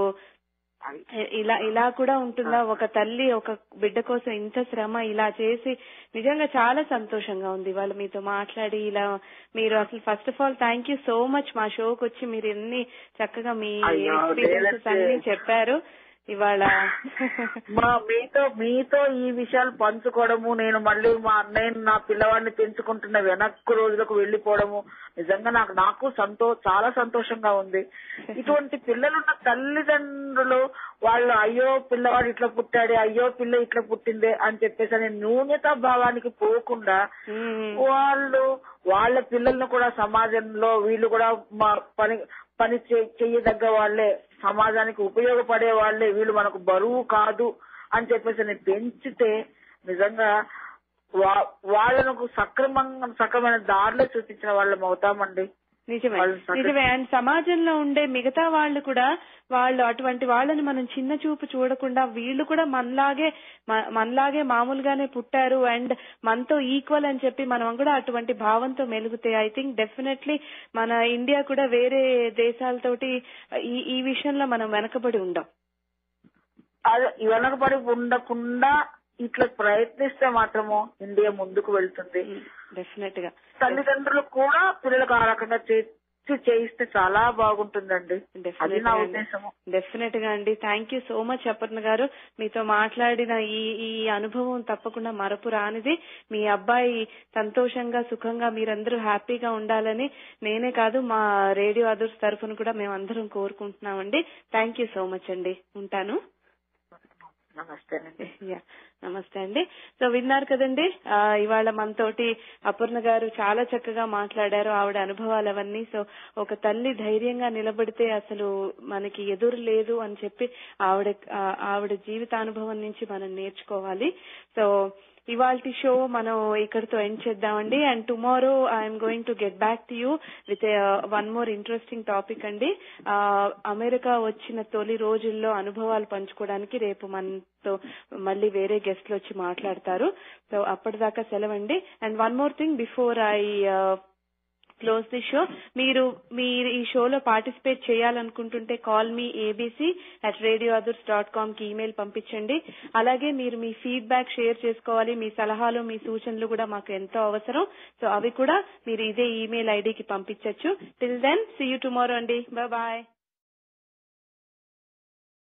ఇలా కూడా ఉంటుందా, ఒక తల్లి ఒక బిడ్డ కోసం ఇంత శ్రమ ఇలా చేసి, నిజంగా చాలా సంతోషంగా ఉంది ఇవాళ మీతో మాట్లాడి. ఇలా మీరు అసలు first of all thank you so much మా షోకి వచ్చి మీరు ఎన్ని చక్కగా మీ ఎక్స్పీరియన్సెస్ అన్ని చెప్పారు ఇవాళ.
మీతో ఈ విషయాలు పంచుకోవడము, నేను మళ్ళీ నేను నా పిల్లవాడిని పెంచుకుంటున్న వెనక్కు రోజులకు వెళ్లిపోవడము నిజంగా నాకు చాలా సంతోషంగా ఉంది. ఇటువంటి పిల్లలున్న తల్లిదండ్రులు వాళ్ళు అయ్యో పిల్లవాడు ఇట్లా పుట్టాడే, అయ్యో పిల్ల ఇట్లా పుట్టిందే అని చెప్పేసి అనే న్యూనతా భావానికి పోకుండా వాళ్ళు వాళ్ళ పిల్లలను కూడా సమాజంలో వీళ్ళు కూడా పని చెయ్యదగ్గ వాళ్ళే, సమాజానికి ఉపయోగపడే వాళ్ళే, వీళ్ళు మనకు బరువు కాదు అని చెప్పేసి పెంచితే నిజంగా వాళ్ళను సక్రమైన దారిలో చూపించిన వాళ్ళం అవుతామండి.
నిజమే. అండ్ సమాజంలో ఉండే మిగతా వాళ్ళు కూడా వాళ్ళు అటువంటి వాళ్ళని మనం చిన్న చూపు చూడకుండా వీళ్ళు కూడా మనలాగే మామూలుగానే పుట్టారు అండ్ మనతో ఈక్వల్ అని చెప్పి మనం కూడా అటువంటి భావంతో మెలుగుతే ఐ థింక్ డెఫినెట్లీ మన ఇండియా కూడా వేరే దేశాలతోటి ఈ విషయంలో మనం వెనకబడి ఉండం.
అదే వెనకబడి ఉండకుండా ఇట్లా ప్రయత్నిస్తే మాత్రము ఇండియా ముందుకు వెళ్తుంది.
డెఫినెట్ గా
తల్లిదండ్రులు కూడా పిల్లలకు ఆ రకంగా చేయిస్తే చాలా బాగుంటుందండి. అది నా ఉద్దేశము.
డెఫినెట్ గా అండి. Thank you so much Aparna గారు. మీతో మాట్లాడిన ఈ అనుభవం తప్పకుండా మరపు రానిది. మీ అబ్బాయి సంతోషంగా సుఖంగా మీరందరూ హ్యాపీగా ఉండాలని నేనే కాదు మా రేడియో అదర్స్ తరఫున కూడా మేమందరం కోరుకుంటున్నామండి. థ్యాంక్ యూ సో మచ్ అండి. ఉంటాను. నమస్తే అండి. సో విన్నారు కదండి, ఇవాళ మనతోటి అపర్ణ గారు చాలా చక్కగా మాట్లాడారు ఆవిడ అనుభవాలు అవన్నీ. సో ఒక తల్లి ధైర్యంగా నిలబడితే అసలు మనకి ఎదురు లేదు అని చెప్పి ఆవిడ జీవితానుభవం నుంచి మనం నేర్చుకోవాలి. సో ఇవాల్టి షో మనం ఇక్కడితో ఎండ్ చేద్దామండి. And tomorrow I'm going to get back to you with one more interesting topic అండి. అమెరికా వచ్చిన తొలి రోజుల్లో అనుభవాలు పంచుకోవడానికి రేపు మనతో మళ్ళీ వేరే గెస్ట్లు వచ్చి మాట్లాడతారు. సో అప్పటిదాకా సెలవండి. And one more thing before I close the show, మీరు ఈ షోలో పార్టిసిపేట్ చేయాలనుకుంటుంటే కాల్ మీ abc@radioathers.com కి ఈమెయిల్ పంపించండి. అలాగే మీరు మీ ఫీడ్బ్యాక్ షేర్ చేసుకోవాలి. మీ సలహాలు మీ సూచనలు కూడా మాకు ఎంతో అవసరం. సో అవి కూడా మీరు ఇదే ఈమెయిల్ ఐడికి పంపించవచ్చు. Till then see you tomorrow అండి. బాయ్.